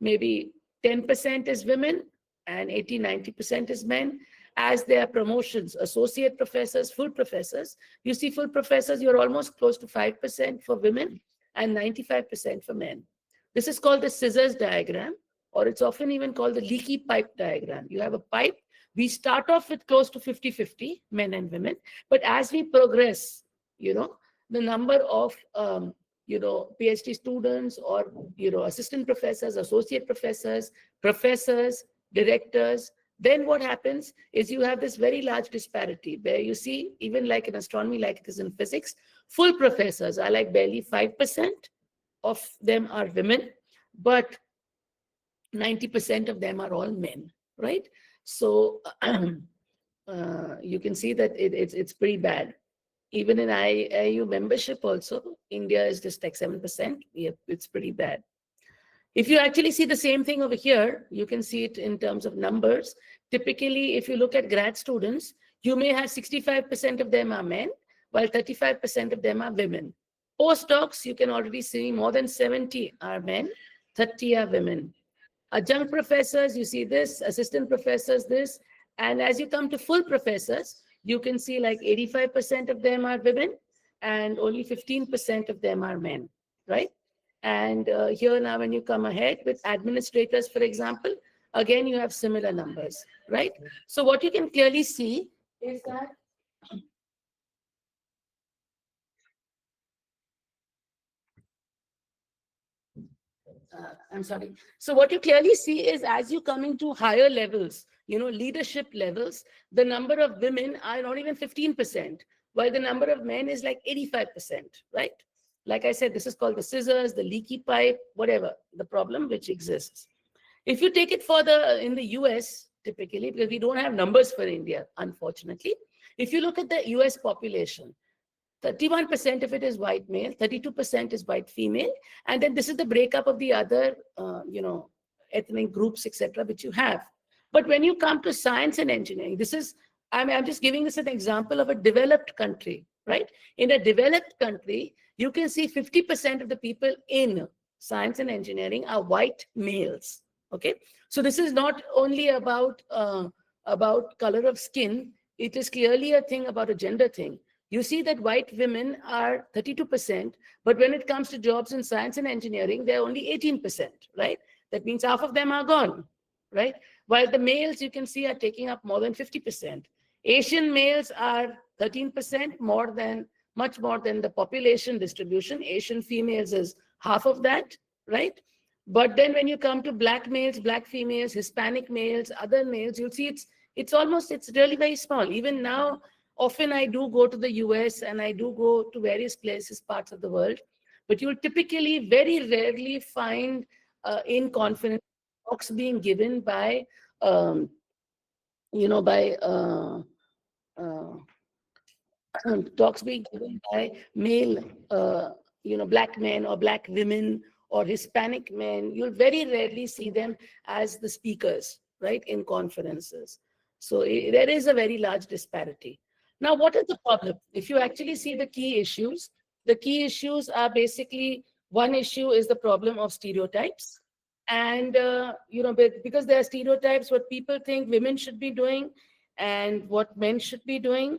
maybe 10% is women and 80-90% is men. As there are promotions, associate professors, full professors, you see full professors, you're almost close to 5% for women and 95% for men. This is called the scissors diagram, or it's often even called the leaky pipe diagram. You have a pipe. We start off with close to 50-50, men and women. But as we progress, the number of, PhD students or, assistant professors, associate professors, directors, then what happens is you have this very large disparity where you see, even like in astronomy, like it is in physics, full professors are like barely 5% of them are women, but 90% of them are all men, right? So you can see that it's pretty bad. Even in IAU membership also, India is just like 7%. It's pretty bad. If you actually see the same thing over here, you can see it in terms of numbers. Typically, if you look at grad students, you may have 65% of them are men, while 35% of them are women. Postdocs, you can already see more than 70 are men, 30 are women. Adjunct professors, you see this, assistant professors, this. And as you come to full professors, you can see like 85% of them are women and only 15% of them are men, right? And here now, when you come ahead with administrators, for example, again, you have similar numbers, right? So what you can clearly see is that I'm sorry. So what you clearly see is as you come into higher levels, leadership levels, the number of women are not even 15%, while the number of men is like 85%, right? Like I said, this is called the scissors, the leaky pipe, whatever, the problem which exists. If you take it further in the US, typically, because we don't have numbers for India, unfortunately, if you look at the US population, 31% of it is white male, 32% is white female, and then this is the breakup of the other, ethnic groups, etc., which you have. But when you come to science and engineering, I'm just giving this an example of a developed country, right? In a developed country, you can see 50% of the people in science and engineering are white males. Okay, so this is not only about color of skin; it is clearly a thing about a gender thing. You see that white women are 32%, but when it comes to jobs in science and engineering, they're only 18%, right? That means half of them are gone, right? While the males, you can see, are taking up more than 50%. Asian males are 13%, much more than the population distribution. Asian females is half of that, right? But then when you come to black males, black females, Hispanic males, other males, you'll see it's really very small. Even now, often I do go to the US and I do go to various places, parts of the world, but you'll typically very rarely find in confidence talks being given by, talks being given by male, black men or black women or Hispanic men. You'll very rarely see them as the speakers, right, in conferences. So there is a very large disparity. Now, what is the problem? If you actually see the key issues are basically, one issue is the problem of stereotypes. And, because there are stereotypes, what people think women should be doing and what men should be doing,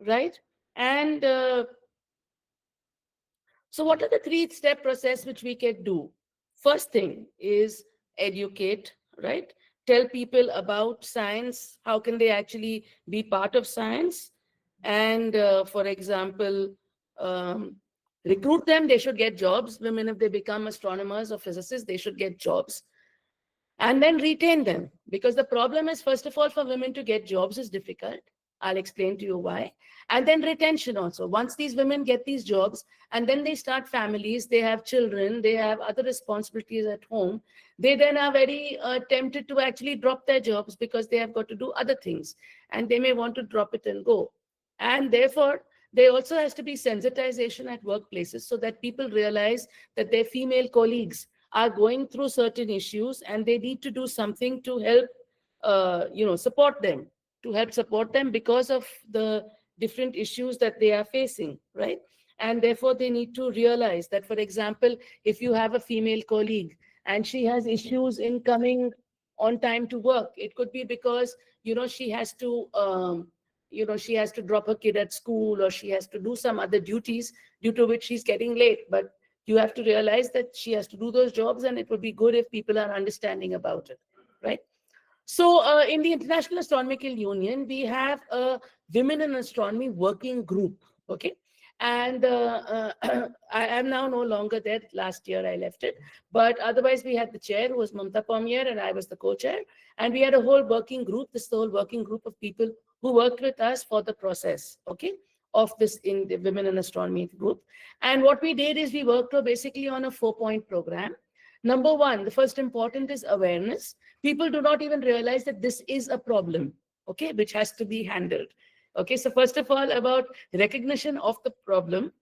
right? And so what are the 3-step process which we can do? First thing is educate, right? Tell people about science. How can they actually be part of science? And for example, recruit them. They should get jobs. Women, if they become astronomers or physicists, they should get jobs. And then retain them. Because the problem is, first of all, for women to get jobs is difficult. I'll explain to you why. And then retention also. Once these women get these jobs and then they start families, they have children, they have other responsibilities at home, they then are very tempted to actually drop their jobs because they have got to do other things and they may want to drop it and go. And therefore, there also has to be sensitization at workplaces so that people realize that their female colleagues are going through certain issues and they need to do something to help, support them because of the different issues that they are facing, right? And therefore, they need to realize that, for example, if you have a female colleague and she has issues in coming on time to work, it could be because, she has to drop her kid at school or she has to do some other duties due to which she's getting late. But you have to realize that she has to do those jobs and it would be good if people are understanding about it, right? So in the International Astronomical Union, we have a Women in Astronomy working group, okay? And I am now no longer there. Last year I left it. But otherwise we had the chair who was Mamta Pomier and I was the co-chair. And we had a whole working group, this whole working group of people who worked with us for the process, okay, of this in the Women in Astronomy group. And what we did is we worked basically on a 4-point program. Number one, the first important is awareness. People do not even realize that this is a problem, okay, which has to be handled. Okay, so first of all, about recognition of the problem.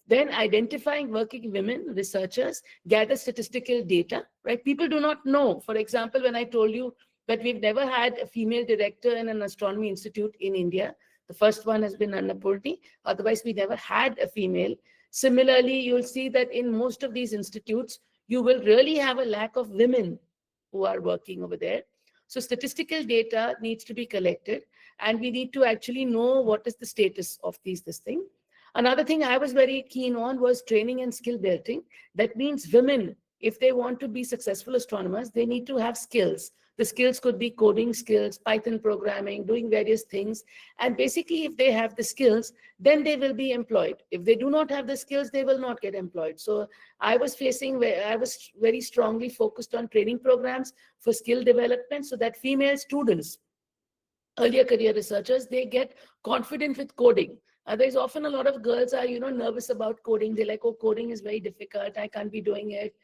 Then identifying working women, researchers, gather statistical data, right? People do not know. For example, when I told you that we've never had a female director in an astronomy institute in India, the first one has been Annapurni. Otherwise, we never had a female. Similarly, you'll see that in most of these institutes, you will really have a lack of women who are working over there. So statistical data needs to be collected, and we need to actually know what is the status of this thing. Another thing I was very keen on was training and skill building. That means women, if they want to be successful astronomers, they need to have skills. The skills could be coding skills, Python programming, doing various things. And basically, if they have the skills, then they will be employed. If they do not have the skills, they will not get employed. So I was very strongly focused on training programs for skill development so that female students, earlier career researchers, they get confident with coding. There's often a lot of girls are, nervous about coding. They're like, oh, coding is very difficult. I can't be doing it.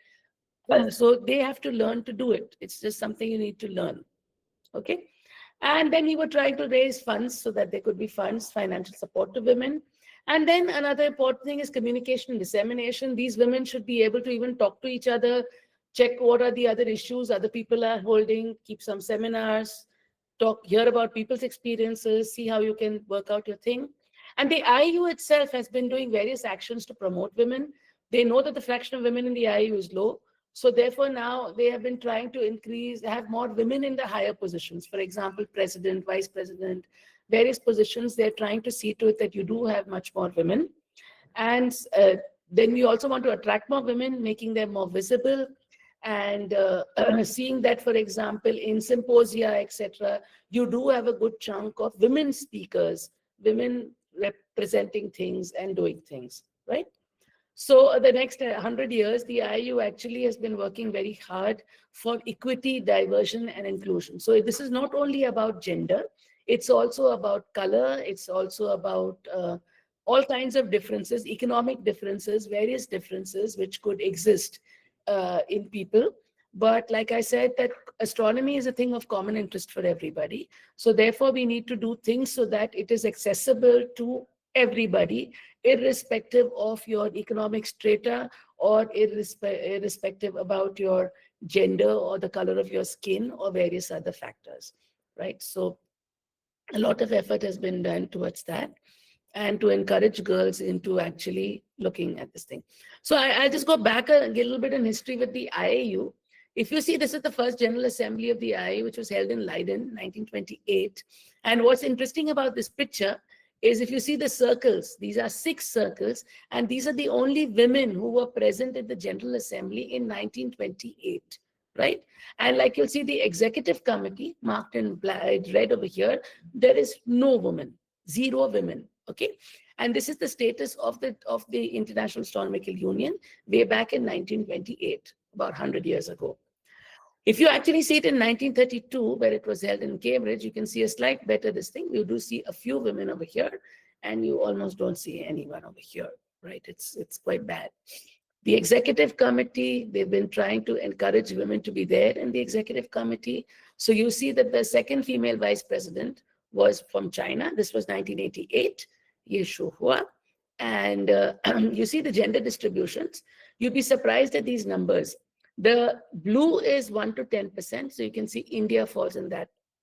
So they have to learn to do it. It's just something you need to learn. Okay. And then we were trying to raise funds so that there could be funds, financial support to women. And then another important thing is communication and dissemination. These women should be able to even talk to each other, check what are the other issues other people are holding, keep some seminars, hear about people's experiences, see how you can work out your thing. And the IAU itself has been doing various actions to promote women. They know that the fraction of women in the IAU is low. So therefore, now they have been trying to have more women in the higher positions. For example, president, vice president, various positions. They're trying to see to it that you do have much more women. And then we also want to attract more women, making them more visible. And seeing that, for example, in symposia, etc., you do have a good chunk of women speakers, women representing things and doing things, right? So the next 100 years, the IAU actually has been working very hard for equity, diversion, and inclusion. So this is not only about gender, it's also about color, it's also about all kinds of differences, economic differences, various differences which could exist in people. But like I said, that astronomy is a thing of common interest for everybody. So therefore, we need to do things so that it is accessible to everybody, irrespective of your economic strata or irrespective about your gender or the color of your skin or various other factors, right? So a lot of effort has been done towards that and to encourage girls into actually looking at this thing. So I'll just go back a little bit in history with the IAU. If you see, this is the first General Assembly of the IAU, which was held in Leiden, 1928. And what's interesting about this picture is if you see the circles, these are 6 circles, and these are the only women who were present at the General Assembly in 1928, right? And like you'll see the executive committee marked in red over here, there is no woman, 0 women, okay? And this is the status of the International Astronomical Union way back in 1928, about 100 years ago. If you actually see it in 1932, where it was held in Cambridge, you can see a slight better this thing. You do see a few women over here, and you almost don't see anyone over here, right? It's quite bad. The executive committee, they've been trying to encourage women to be there in the executive committee. So you see that the second female vice president was from China. This was 1988, Ye Shuhua. And you see the gender distributions. You'd be surprised at these numbers. The blue is 1 to 10%. So you can see India falls in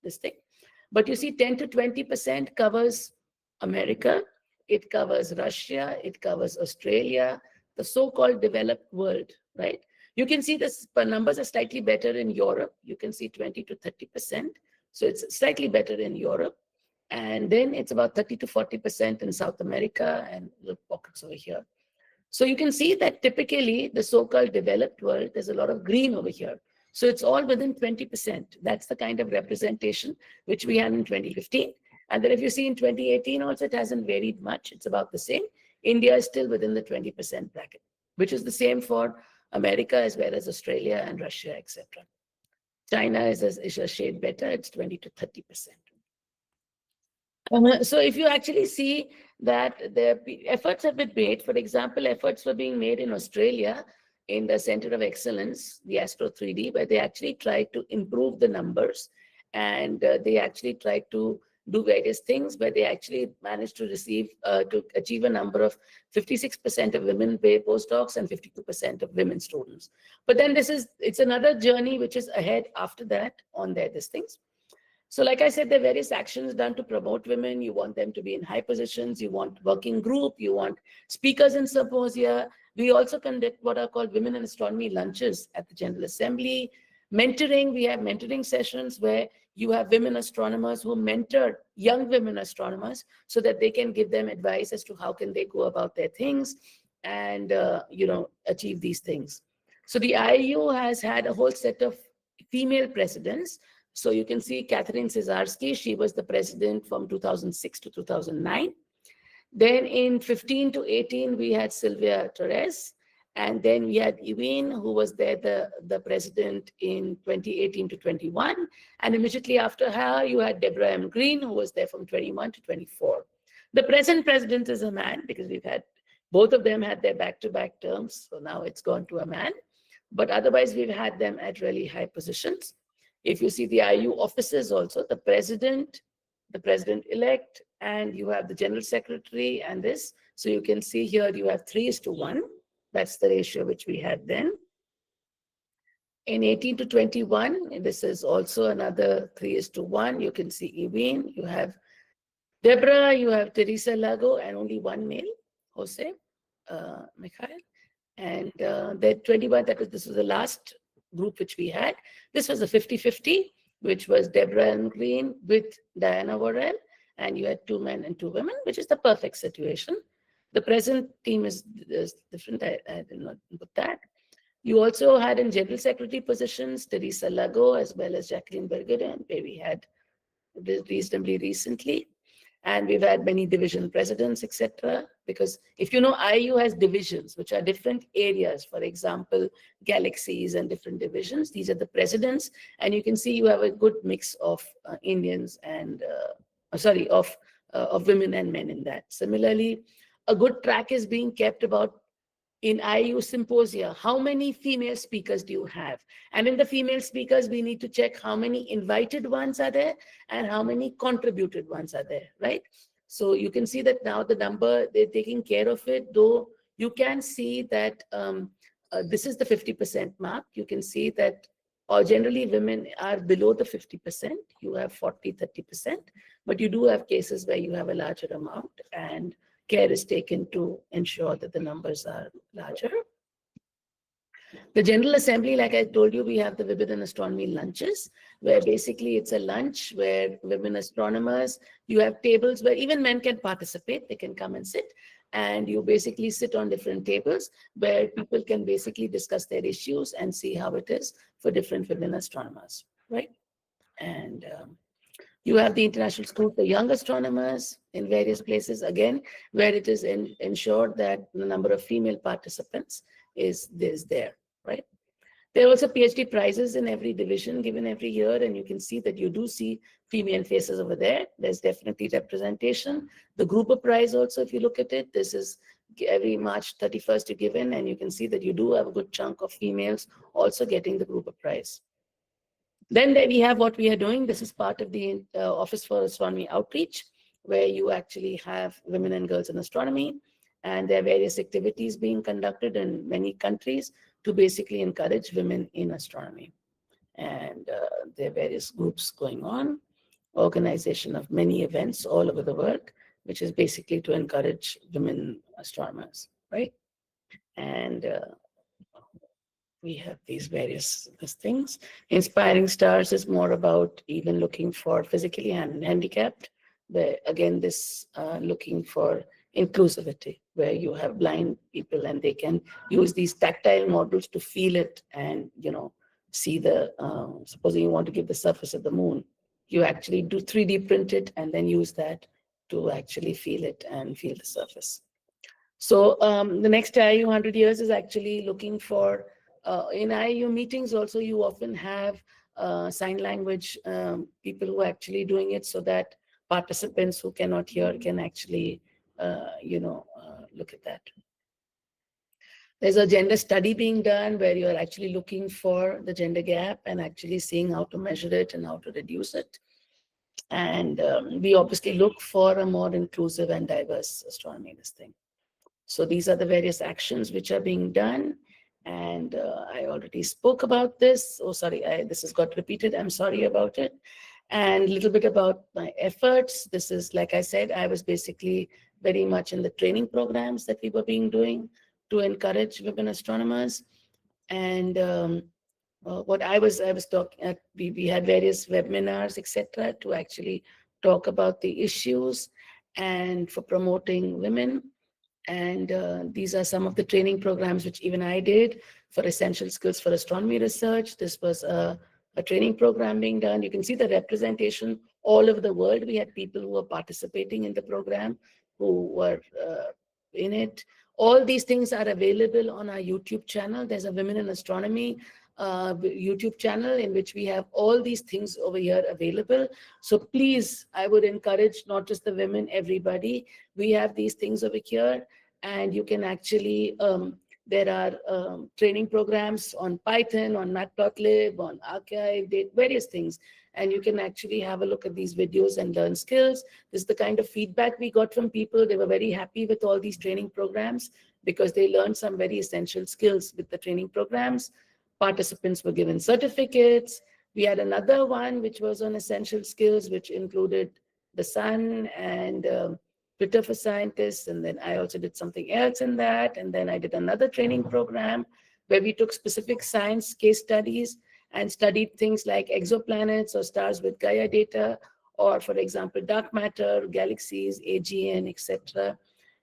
this thing. But you see 10 to 20% covers America. It covers Russia. It covers Australia, the so-called developed world, right? You can see the numbers are slightly better in Europe. You can see 20 to 30%. So it's slightly better in Europe. And then it's about 30 to 40% in South America and little pockets over here. So you can see that typically the so-called developed world, there's a lot of green over here. So it's all within 20%. That's the kind of representation which we had in 2015. And then if you see in 2018 also, it hasn't varied much. It's about the same. India is still within the 20% bracket, which is the same for America as well as Australia and Russia, etc. China is a shade better. It's 20 to 30%. So if you actually see that the efforts have been made, for example, efforts were being made in Australia in the Center of Excellence, the Astro 3D, where they actually tried to improve the numbers and they actually tried to do various things, but they actually managed to receive, to achieve a number of 56% of women postdocs and 52% of women students. But then it's another journey which is ahead after that on these things. So like I said, there are various actions done to promote women. You want them to be in high positions. You want working group. You want speakers in symposia. We also conduct what are called women in astronomy lunches at the General Assembly. Mentoring, we have mentoring sessions where you have women astronomers who mentor young women astronomers so that they can give them advice as to how can they go about their things and, achieve these things. So the IAU has had a whole set of female presidents. So you can see Catherine Cesarski, she was the president from 2006 to 2009. Then in 15 to 18, we had Sylvia Torres. And then we had Ewing, who was there, the president in 2018 to 21. And immediately after her, you had Deborah M. Green, who was there from 21 to 24. The present president is a man, because both of them had their back-to-back terms. So now it's gone to a man. But otherwise, we've had them at really high positions. If you see the IU offices also, the president-elect, and you have the general secretary and this. So you can see here you have 3:1. That's the ratio which we had then. In 18 to 21, this is also another 3:1. You can see Ewing, you have Deborah, you have Teresa Lago, and only one male, Jose Mikhail. And the 21, this was the last group which we had. This was a 50-50, which was Deborah and Green with Diana Worrell, and you had 2 men and 2 women, which is the perfect situation. The present team is different. I did not put that. You also had in general secretary positions, Teresa Lago as well as Jacqueline Bergeren, where we had reasonably recently. And we've had many division presidents, etc. Because if you know, IU has divisions, which are different areas. For example, galaxies and different divisions. These are the presidents. And you can see you have a good mix of Indians and, of women and men in that. Similarly, a good track is being kept about in IU symposia, how many female speakers do you have? And in the female speakers, we need to check how many invited ones are there and how many contributed ones are there, right? So you can see that now the number, they're taking care of it, though you can see that this is the 50% mark. You can see that generally women are below the 50%. You have 40-30%, but you do have cases where you have a larger amount, and care is taken to ensure that the numbers are larger. The General Assembly, like I told you, we have the Women in Astronomy lunches, where basically it's a lunch where women astronomers, you have tables where even men can participate, they can come and sit, and you basically sit on different tables where people can basically discuss their issues and see how it is for different women astronomers, right? And you have the International School for Young Astronomers in various places, again, where it is ensured that the number of female participants is there, right? There are also PhD prizes in every division given every year, and you can see that you do see female faces over there. There's definitely representation. The Grouper Prize also, if you look at it, this is every March 31st you give in, and you can see that you do have a good chunk of females also getting the Grouper Prize. Then we have what we are doing. This is part of the Office for Astronomy Outreach, where you actually have women and girls in astronomy. And there are various activities being conducted in many countries to basically encourage women in astronomy. And there are various groups going on, organization of many events all over the world, which is basically to encourage women astronomers, right? And we have these various things. Inspiring Stars is more about even looking for physically handicapped, where again, this looking for inclusivity, where you have blind people and they can use these tactile models to feel it and, see the, supposing you want to give the surface of the moon, you actually do 3D print it and then use that to actually feel it and feel the surface. So the next IAU 100 years is actually looking for, in IAU meetings also, you often have sign language people who are actually doing it so that participants who cannot hear can actually, look at that. There's a gender study being done where you're actually looking for the gender gap and actually seeing how to measure it and how to reduce it. And we obviously look for a more inclusive and diverse astronomy in this thing. So these are the various actions which are being done. And I already spoke about this. Oh, sorry, this has got repeated. I'm sorry about it. And a little bit about my efforts. This is, like I said, I was basically very much in the training programs that we were doing to encourage women astronomers. And what I was talking at, we had various webinars, etc., to actually talk about the issues and for promoting women. And these are some of the training programs which even I did for essential skills for astronomy research. This was a training program being done. You can see the representation all over the world. We had people who were participating in the program, who were in it. All these things are available on our YouTube channel. There's a Women in Astronomy YouTube channel in which we have all these things over here available. So please, I would encourage not just the women, everybody. We have these things over here, and you can actually, there are training programs on Python, on Matplotlib, on Archive, various things. And you can actually have a look at these videos and learn skills. This is the kind of feedback we got from people. They were very happy with all these training programs because they learned some very essential skills with the training programs. Participants were given certificates. We had another one which was on essential skills, which included the sun and Twitter for scientists. And then I also did something else in that. And then I did another training program where we took specific science case studies and studied things like exoplanets or stars with Gaia data, or for example, dark matter, galaxies, AGN, etc.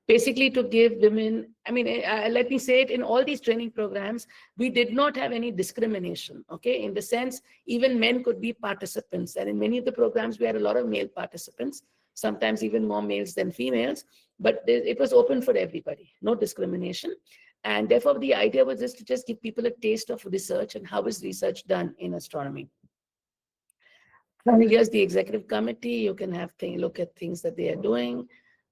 Basically to give women, I mean, let me say it, in all these training programs, we did not have any discrimination, okay? In the sense, even men could be participants. And in many of the programs, we had a lot of male participants, sometimes even more males than females, but it was open for everybody, no discrimination. And therefore, the idea was just to just give people a taste of research and how is research done in astronomy. And here's the executive committee. You can have look at things that they are doing.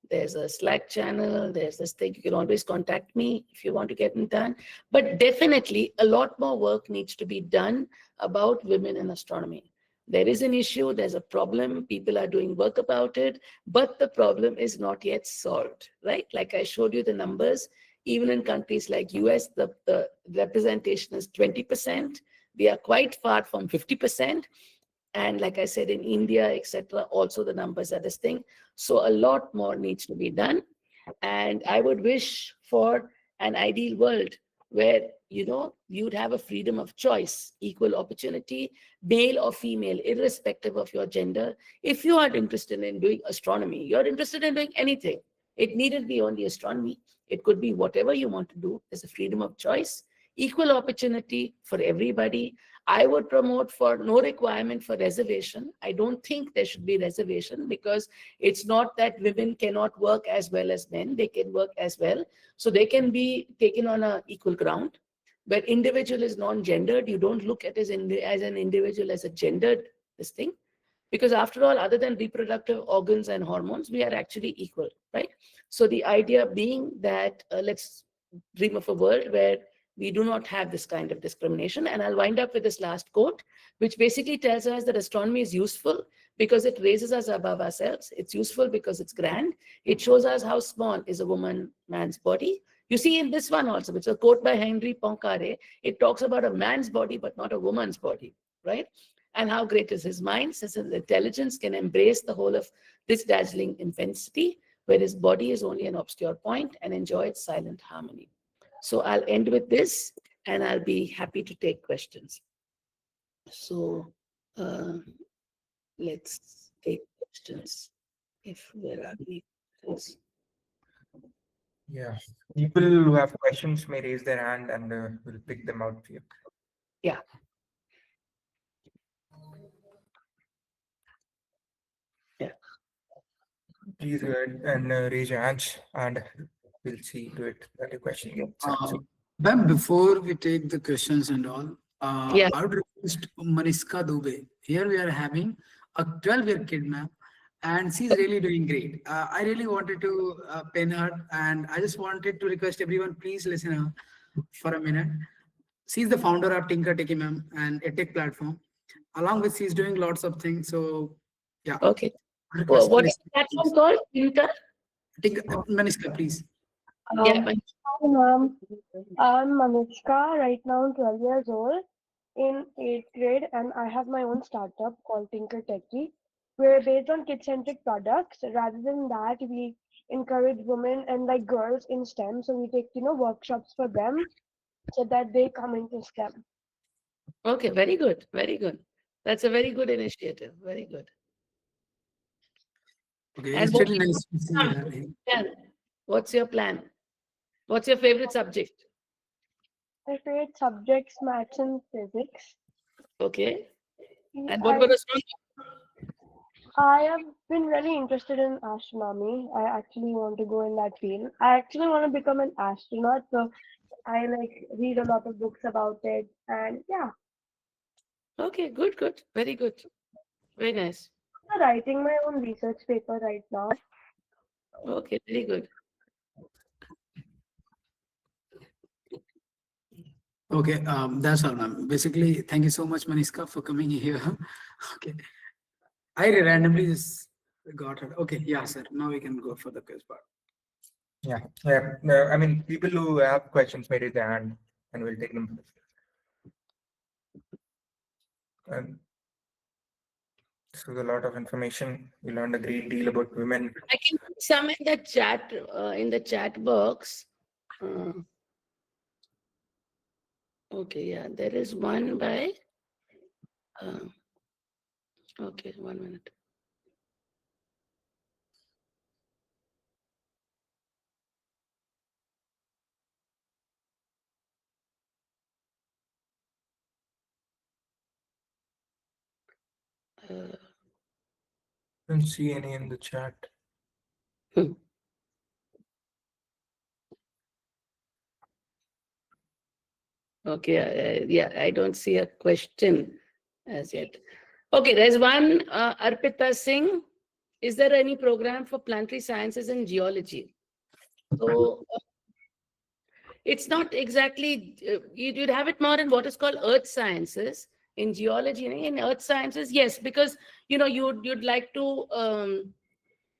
There's a Slack channel. There's this thing. You can always contact me if you want to get it done. But definitely, a lot more work needs to be done about women in astronomy. There is an issue. There's a problem. People are doing work about it. But the problem is not yet solved, right? Like I showed you the numbers. Even in countries like US, the representation is 20%. We are quite far from 50%. And like I said, in India, etc., also the numbers are this thing. So a lot more needs to be done. And I would wish for an ideal world where, you know, you'd have a freedom of choice, equal opportunity, male or female, irrespective of your gender. If you are interested in doing astronomy, you're interested in doing anything. It needn't be only astronomy. It could be whatever you want to do. There's a freedom of choice, equal opportunity for everybody. I would promote for no requirement for reservation. I don't think there should be reservation because it's not that women cannot work as well as men. They can work as well. So they can be taken on an equal ground. Where individual is non-gendered, you don't look at as an individual as a gendered this thing. Because after all, other than reproductive organs and hormones, we are actually equal, right? So the idea being that let's dream of a world where we do not have this kind of discrimination. And I'll wind up with this last quote, which basically tells us that astronomy is useful because it raises us above ourselves. It's useful because it's grand. It shows us how small is a man's body. You see in this one also, which is a quote by Henry Poincaré, it talks about a man's body, but not a woman's body, right? And how great is his mind, since his intelligence can embrace the whole of this dazzling immensity, where his body is only an obscure point and enjoy its silent harmony. So I'll end with this, and I'll be happy to take questions. So let's take questions if there are any questions. Yeah, people who have questions may raise their hand and we'll pick them out for you. Yeah. Yeah. Please go ahead and raise your hands and we'll see to it that your question gets answered. Ma'am, before we take the questions and all, Yeah. I would request Mariska Dubey. Here we are having a 12-year kid, ma'am, and she's really doing great. I really wanted to pin her, and I just wanted to request everyone, please listen her for a minute. She's the founder of Tinker Tiki, ma'am, and a tech platform. Along with she's doing lots of things. So Yeah. Okay. Request What is Maniska, that please. one called? Inter? Take Maniska, please. Yeah. Hi, ma'am. I'm Manushka, right now I'm 12 years old, in 8th grade, and I have my own startup called Tinker Techie. We're based on kid-centric products. Rather than that, we encourage women and like girls in STEM. So we take, workshops for them so that they come into STEM. Okay, very good. Very good. That's a very good initiative. Very good. Okay, And it's what really is nice to see your you. plan? What's your plan? What's your favorite subject? My favorite subjects, maths and physics. Okay. And what I about astronomy? I have been really interested in astronomy. I actually want to go in that field. I actually want to become an astronaut, so I like read a lot of books about it, and yeah, Okay, good, good. Very good. Very nice. I'm writing my own research paper right now. Okay, very good. Okay, that's all, ma'am. Basically, thank you so much, Maniska, for coming here. Okay, I randomly just got her. Okay, yeah, sir. Now we can go for the quiz part. Yeah, yeah. No, I mean, people who have questions may raise their hand, and we'll take them. And this was a lot of information. We learned a great deal about women. I can put some in the chat box. Okay, yeah, there is one by. Okay, 1 minute. Don't see any in the chat. Okay, yeah, I don't see a question as yet. Okay, there's one, Arpita Singh. Is there any program for planetary sciences and geology? So it's not exactly, you'd have it more in what is called earth sciences. In geology, in earth sciences, yes, because, you'd like to,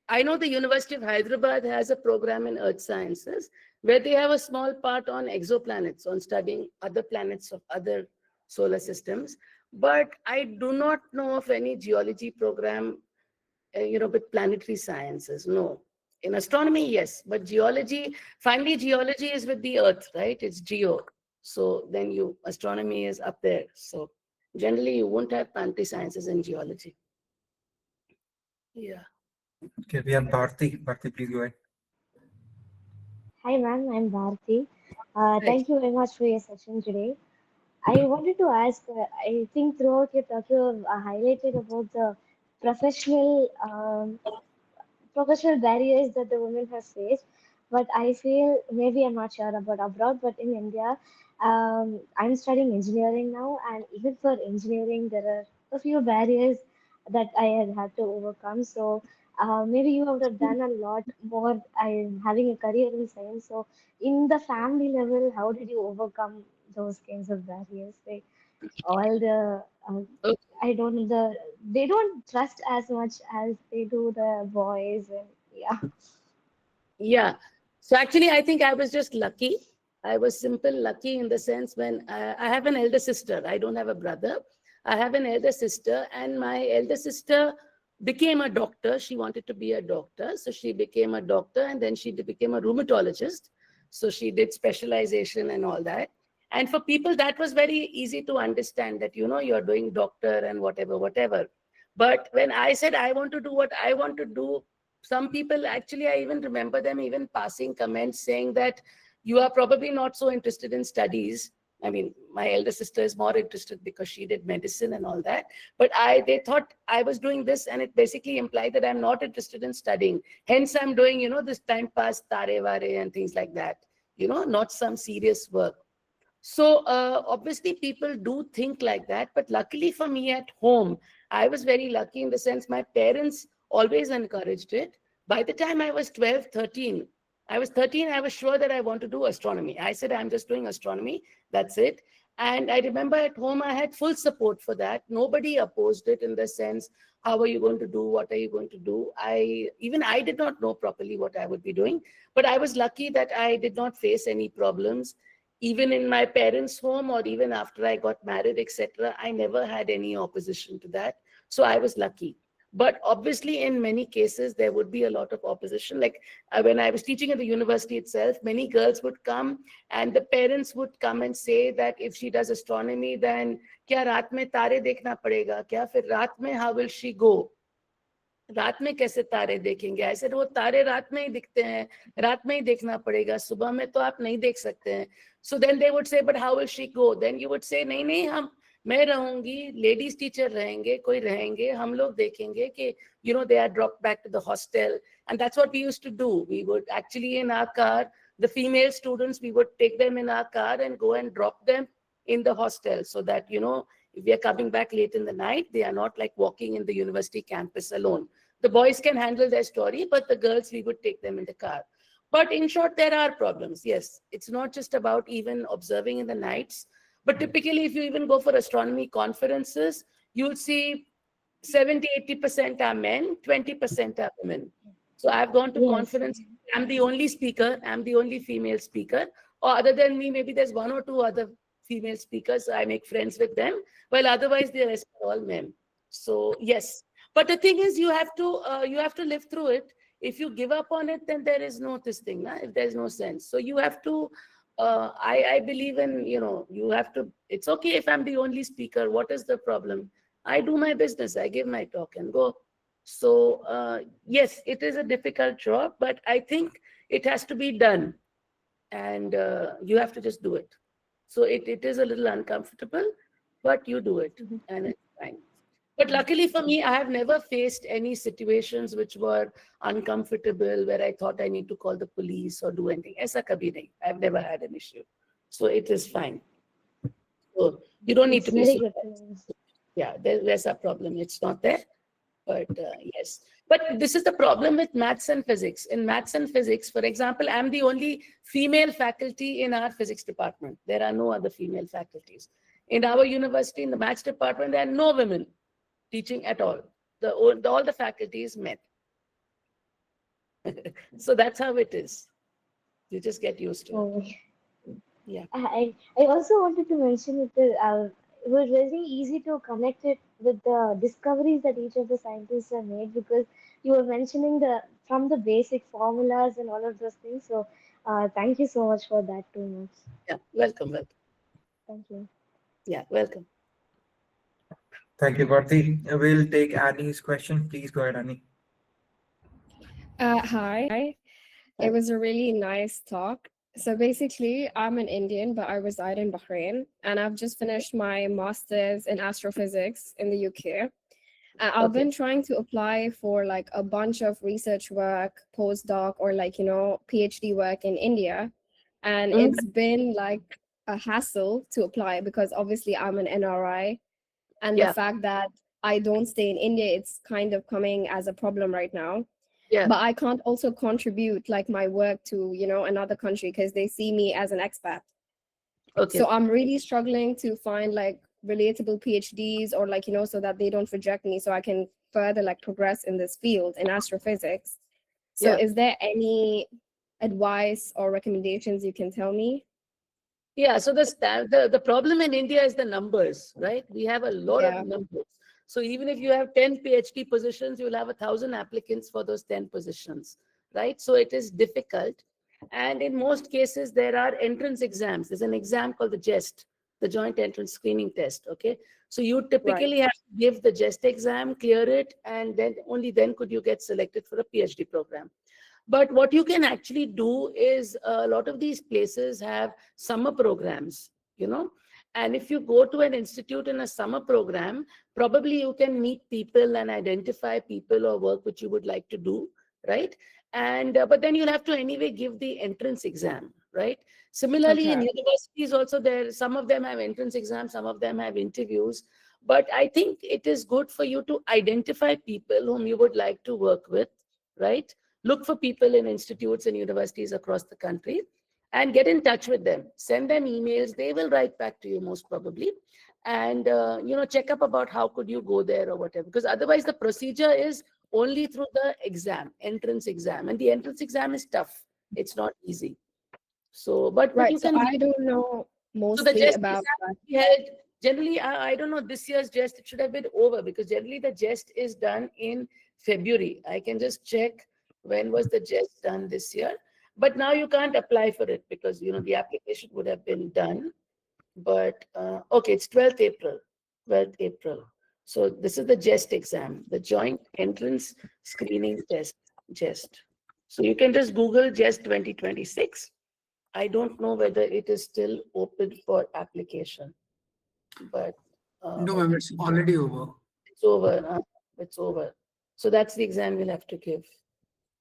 I know the University of Hyderabad has a program in earth sciences where they have a small part on exoplanets, on studying other planets of other solar systems. But I do not know of any geology program, with planetary sciences. No. In astronomy, yes, but geology, finally, geology is with the earth, right? It's geo. So then astronomy is up there. So generally, you won't have planetary sciences in geology. Yeah. Okay, we have Bharti. Bharti, please go ahead. Hi, ma'am. I'm Bharti. Right. Thank you very much for your session today. I wanted to ask, I think throughout your talk, you have highlighted about the professional professional barriers that the women have faced. But I feel, maybe I'm not sure about abroad, but in India, I'm studying engineering now, and even for engineering, there are a few barriers that I had to overcome. So maybe you have done a lot more. I'm having a career in science. So in the family level, how did you overcome those kinds of barriers? Like all the I don't know they don't trust as much as they do the boys, and yeah. Yeah. So actually, I think I was just lucky. I was simple lucky in the sense when I have an elder sister. I don't have a brother. I have an elder sister, and my elder sister became a doctor. She wanted to be a doctor. So she became a doctor, and then she became a rheumatologist. So she did specialization and all that. And for people, that was very easy to understand that, you're doing doctor and whatever, whatever. But when I said I want to do what I want to do, some people, actually, I even remember them even passing comments saying that you are probably not so interested in studies. I mean, my elder sister is more interested because she did medicine and all that. But they thought I was doing this, and it basically implied that I'm not interested in studying. Hence, I'm doing, this time pass, tare vare and things like that, not some serious work. So obviously people do think like that, but luckily for me at home, I was very lucky in the sense my parents always encouraged it. By the time I was 12, 13, I was 13, I was sure that I want to do astronomy. I said, I'm just doing astronomy, that's it. And I remember at home, I had full support for that. Nobody opposed it in the sense, how are you going to do? What are you going to do? Even I did not know properly what I would be doing, but I was lucky that I did not face any problems. Even in my parents' home or even after I got married, etc., I never had any opposition to that. So I was lucky. But obviously, in many cases, there would be a lot of opposition. Like when I was teaching at the university itself, many girls would come and the parents would come and say that if she does astronomy, then क्या रात में तारे देखना पड़ेगा क्या? फिर रात में how will she go? रात में कैसे तारे देखेंगे? ऐसे वो तारे रात में ही दिखते हैं, रात में ही देखना पड़ेगा, सुबह में तो आप नहीं देख सकते हैं. So then they would say, but how will she go? Then you would say, नहीं नहीं, मैं रहूंगी, लेडीज टीचर रहेंगे, कोई रहेंगे, हम लोग देखेंगे कि they are dropped back to the hostel. And that's what we used to do. We would actually in our car, the female students, we would take them in our car and go and drop them in the hostel so that, if we are coming back late in the night, they are not like walking in the university campus alone. The boys can handle their story, but the girls, we would take them in the car. But in short, there are problems. Yes, it's not just about even observing in the nights. But typically, if you even go for astronomy conferences, you'll see 70-80% are men, 20% are women. So I've gone to conferences. I'm the only speaker. I'm the only female speaker. Or other than me, maybe there's one or two other female speakers. So I make friends with them. Well, otherwise, the rest are all men. So yes. But the thing is, you have to live through it. If you give up on it, then there is no this thing. If there's no sense. So you have to. I believe in, you have to, it's okay if I'm the only speaker. What is the problem? I do my business. I give my talk and go. So, yes, it is a difficult job, but I think it has to be done. And you have to just do it. So it is a little uncomfortable, but you do it and it's fine. But luckily for me, I have never faced any situations which were uncomfortable where I thought I need to call the police or do anything. Aisa kabhi nahi. I've never had an issue. So it is fine. So you don't need to be surprised. Yeah, there's a problem. It's not there. But yes. But this is the problem with maths and physics. In maths and physics, for example, I'm the only female faculty in our physics department. There are no other female faculties. In our university, in the maths department, there are no women teaching at all. All the faculty is men. So that's how it is. You just get used to it. Yeah. I also wanted to mention it was very easy to connect it with the discoveries that each of the scientists have made, because you were mentioning from the basic formulas and all of those things. So thank you so much for that too much. Yeah, welcome. Thank you. Yeah, welcome. Thank you, Bharti. We'll take Annie's question. Please go ahead, Annie. Hi. It was a really nice talk. So basically, I'm an Indian, but I reside in Bahrain, and I've just finished my master's in astrophysics in the UK. And I've been trying to apply for like a bunch of research work, postdoc, or PhD work in India. And it's been like a hassle to apply because obviously I'm an NRI. And the fact that I don't stay in India, it's kind of coming as a problem right now. Yeah. But I can't also contribute like my work to, another country because they see me as an expat. Okay. So I'm really struggling to find like relatable PhDs or so that they don't reject me so I can further like progress in this field in astrophysics. So is there any advice or recommendations you can tell me? Yeah, so the problem in India is the numbers, right? We have a lot of numbers. So even if you have 10 PhD positions, you'll have 1,000 applicants for those 10 positions, right? So it is difficult. And in most cases, there are entrance exams. There's an exam called the JEST, the Joint Entrance Screening Test, okay? So you typically have to give the JEST exam, clear it, and then only then could you get selected for a PhD program. But what you can actually do is a lot of these places have summer programs, and if you go to an institute in a summer program, probably you can meet people and identify people or work which you would like to do, right? And but then you'll have to anyway give the entrance exam, right? Similarly, in universities also, some of them have entrance exams, some of them have interviews. But I think it is good for you to identify people whom you would like to work with, right? Look for people in institutes and universities across the country and get in touch with them. Send them emails. They will write back to you most probably. And, check up about how could you go there or whatever. Because otherwise the procedure is only through the exam, entrance exam. And the entrance exam is tough. It's not easy. So, but Right. you So can. I don't know So the mostly jest about exam that. we held, generally, I don't know, this year's jest, it should have been over because generally the jest is done in February. I can just check when was the jest done this year. But now you can't apply for it because, the application would have been done. But, okay, it's 12th April, 12th April. So this is the jest exam, the joint entrance screening test, jest. So you can just Google jest 2026. I don't know whether it is still open for application, but No, ma'am, it's already over. it's over. It's over. So that's the exam you'll have to give.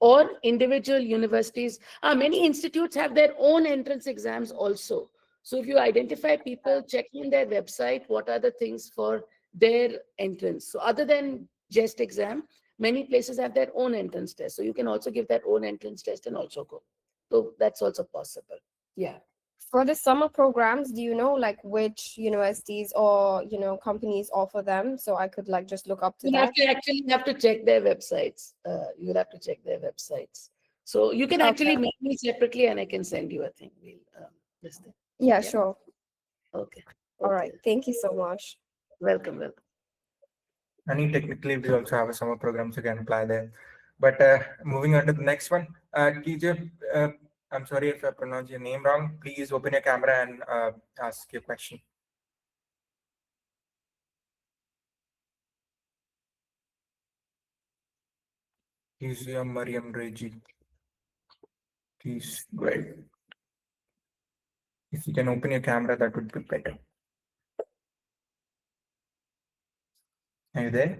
Or individual universities. Many institutes have their own entrance exams also. So if you identify people, check in their website, what are the things for their entrance. So other than just exam, many places have their own entrance test. So you can also give that own entrance test and also go. So that's also possible. Yeah. For the summer programs, do you know like which universities or companies offer them? So I could like just look up to You that. have to check their websites. You'll have to check their websites. So you can actually Okay. meet me separately and I can send you a thing. This thing. Yeah, Yeah. sure. Okay. All right. Thank you so much. Welcome. And technically, we also have a summer program, so you can apply there. But moving on to the next one, TJ, I'm sorry if I pronounce your name wrong. Please open your camera and ask your question. Kizia Mariam Reji. Please go ahead. If you can open your camera, that would be better. Are you there?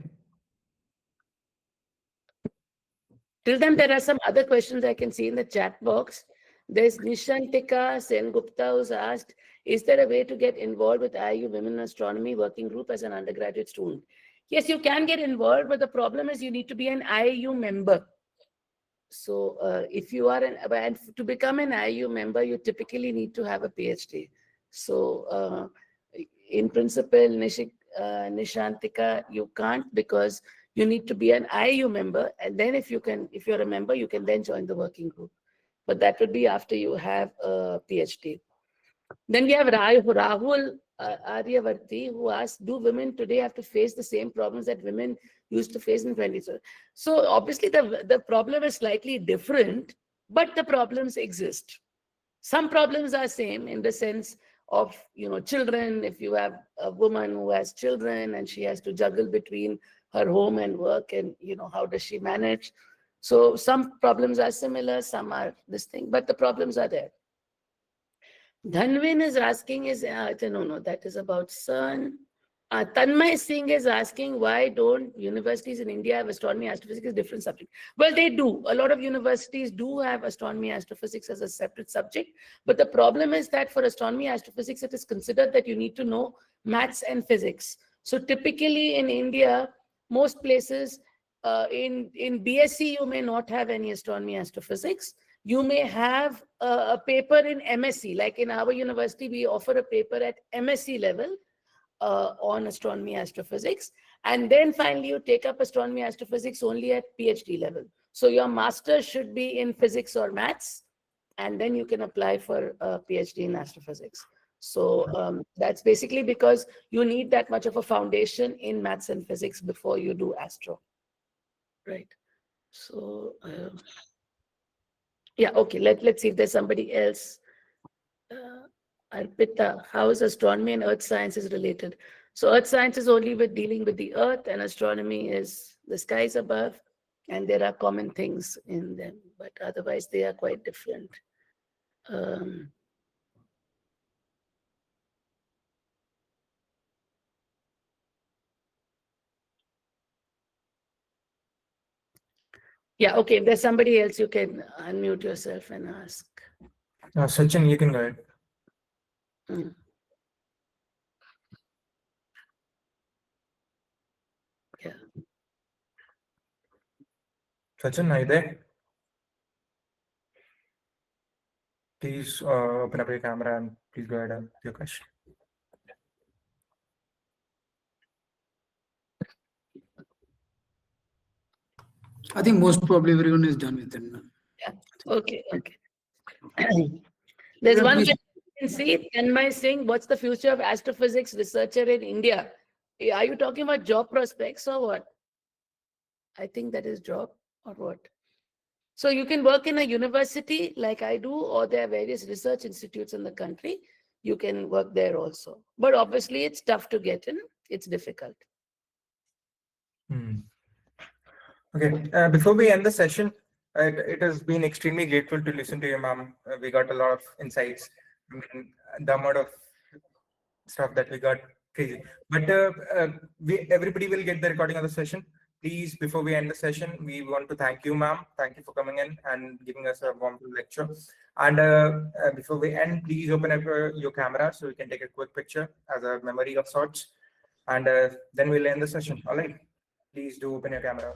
Till then, there are some other questions I can see in the chat box. There's Nishantika Sengupta who's asked, is there a way to get involved with IAU Women in Astronomy Working Group as an undergraduate student? Yes, you can get involved, but the problem is you need to be an IAU member. So if you are and to become an IAU member, you typically need to have a PhD. So in principle, Nishantika, you can't because you need to be an IAU member. And then if you're a member, you can then join the working group. But that would be after you have a PhD. Then we have Rahul Aryavarti, who asked, do women today have to face the same problems that women used to face in 20s? So obviously the problem is slightly different, but the problems exist. Some problems are same in the sense of, children. If you have a woman who has children and she has to juggle between her home and work and, how does she manage? So some problems are similar, some are this thing, but the problems are there. Dhanvin is asking no, that is about CERN. Tanmay Singh is asking, why don't universities in India have astronomy, astrophysics as a different subject? Well, they do. A lot of universities do have astronomy, astrophysics as a separate subject. But the problem is that for astronomy, astrophysics, it is considered that you need to know maths and physics. So typically in India, most places in BSc, you may not have any astronomy, astrophysics. You may have a paper in MSc. Like in our university, we offer a paper at MSc level on astronomy, astrophysics. And then finally, you take up astronomy, astrophysics only at PhD level. So your master's should be in physics or maths, and then you can apply for a PhD in astrophysics. So that's basically because you need that much of a foundation in maths and physics before you do astro. Right. So yeah, okay, let's see if there's somebody else. Arpita, how is astronomy and earth sciences related? So earth science is only with dealing with the earth, and astronomy is the skies above, and there are common things in them, but otherwise they are quite different. Yeah, okay, if there's somebody else, you can unmute yourself and ask. Sachin, you can go ahead. Yeah. Sachin, are you there? Please open up your camera and please go ahead with your question. I think most probably everyone is done with it now. Okay. There's Yeah, one please. question you can see, Tanmay Singh, what's the future of astrophysics researcher in India? Are you talking about job prospects or what? I think that is job or what? So you can work in a university like I do, or there are various research institutes in the country. You can work there also. But obviously it's tough to get in. It's difficult. Okay, before we end the session, it has been extremely grateful to listen to you, ma'am. We got a lot of insights. I mean, the amount of stuff that we got, crazy. But everybody will get the recording of the session. Please, before we end the session, we want to thank you, ma'am. Thank you for coming in and giving us a warm lecture. And before we end, please open up your camera so we can take a quick picture as a memory of sorts. And then we'll end the session. All right. Please do open your camera.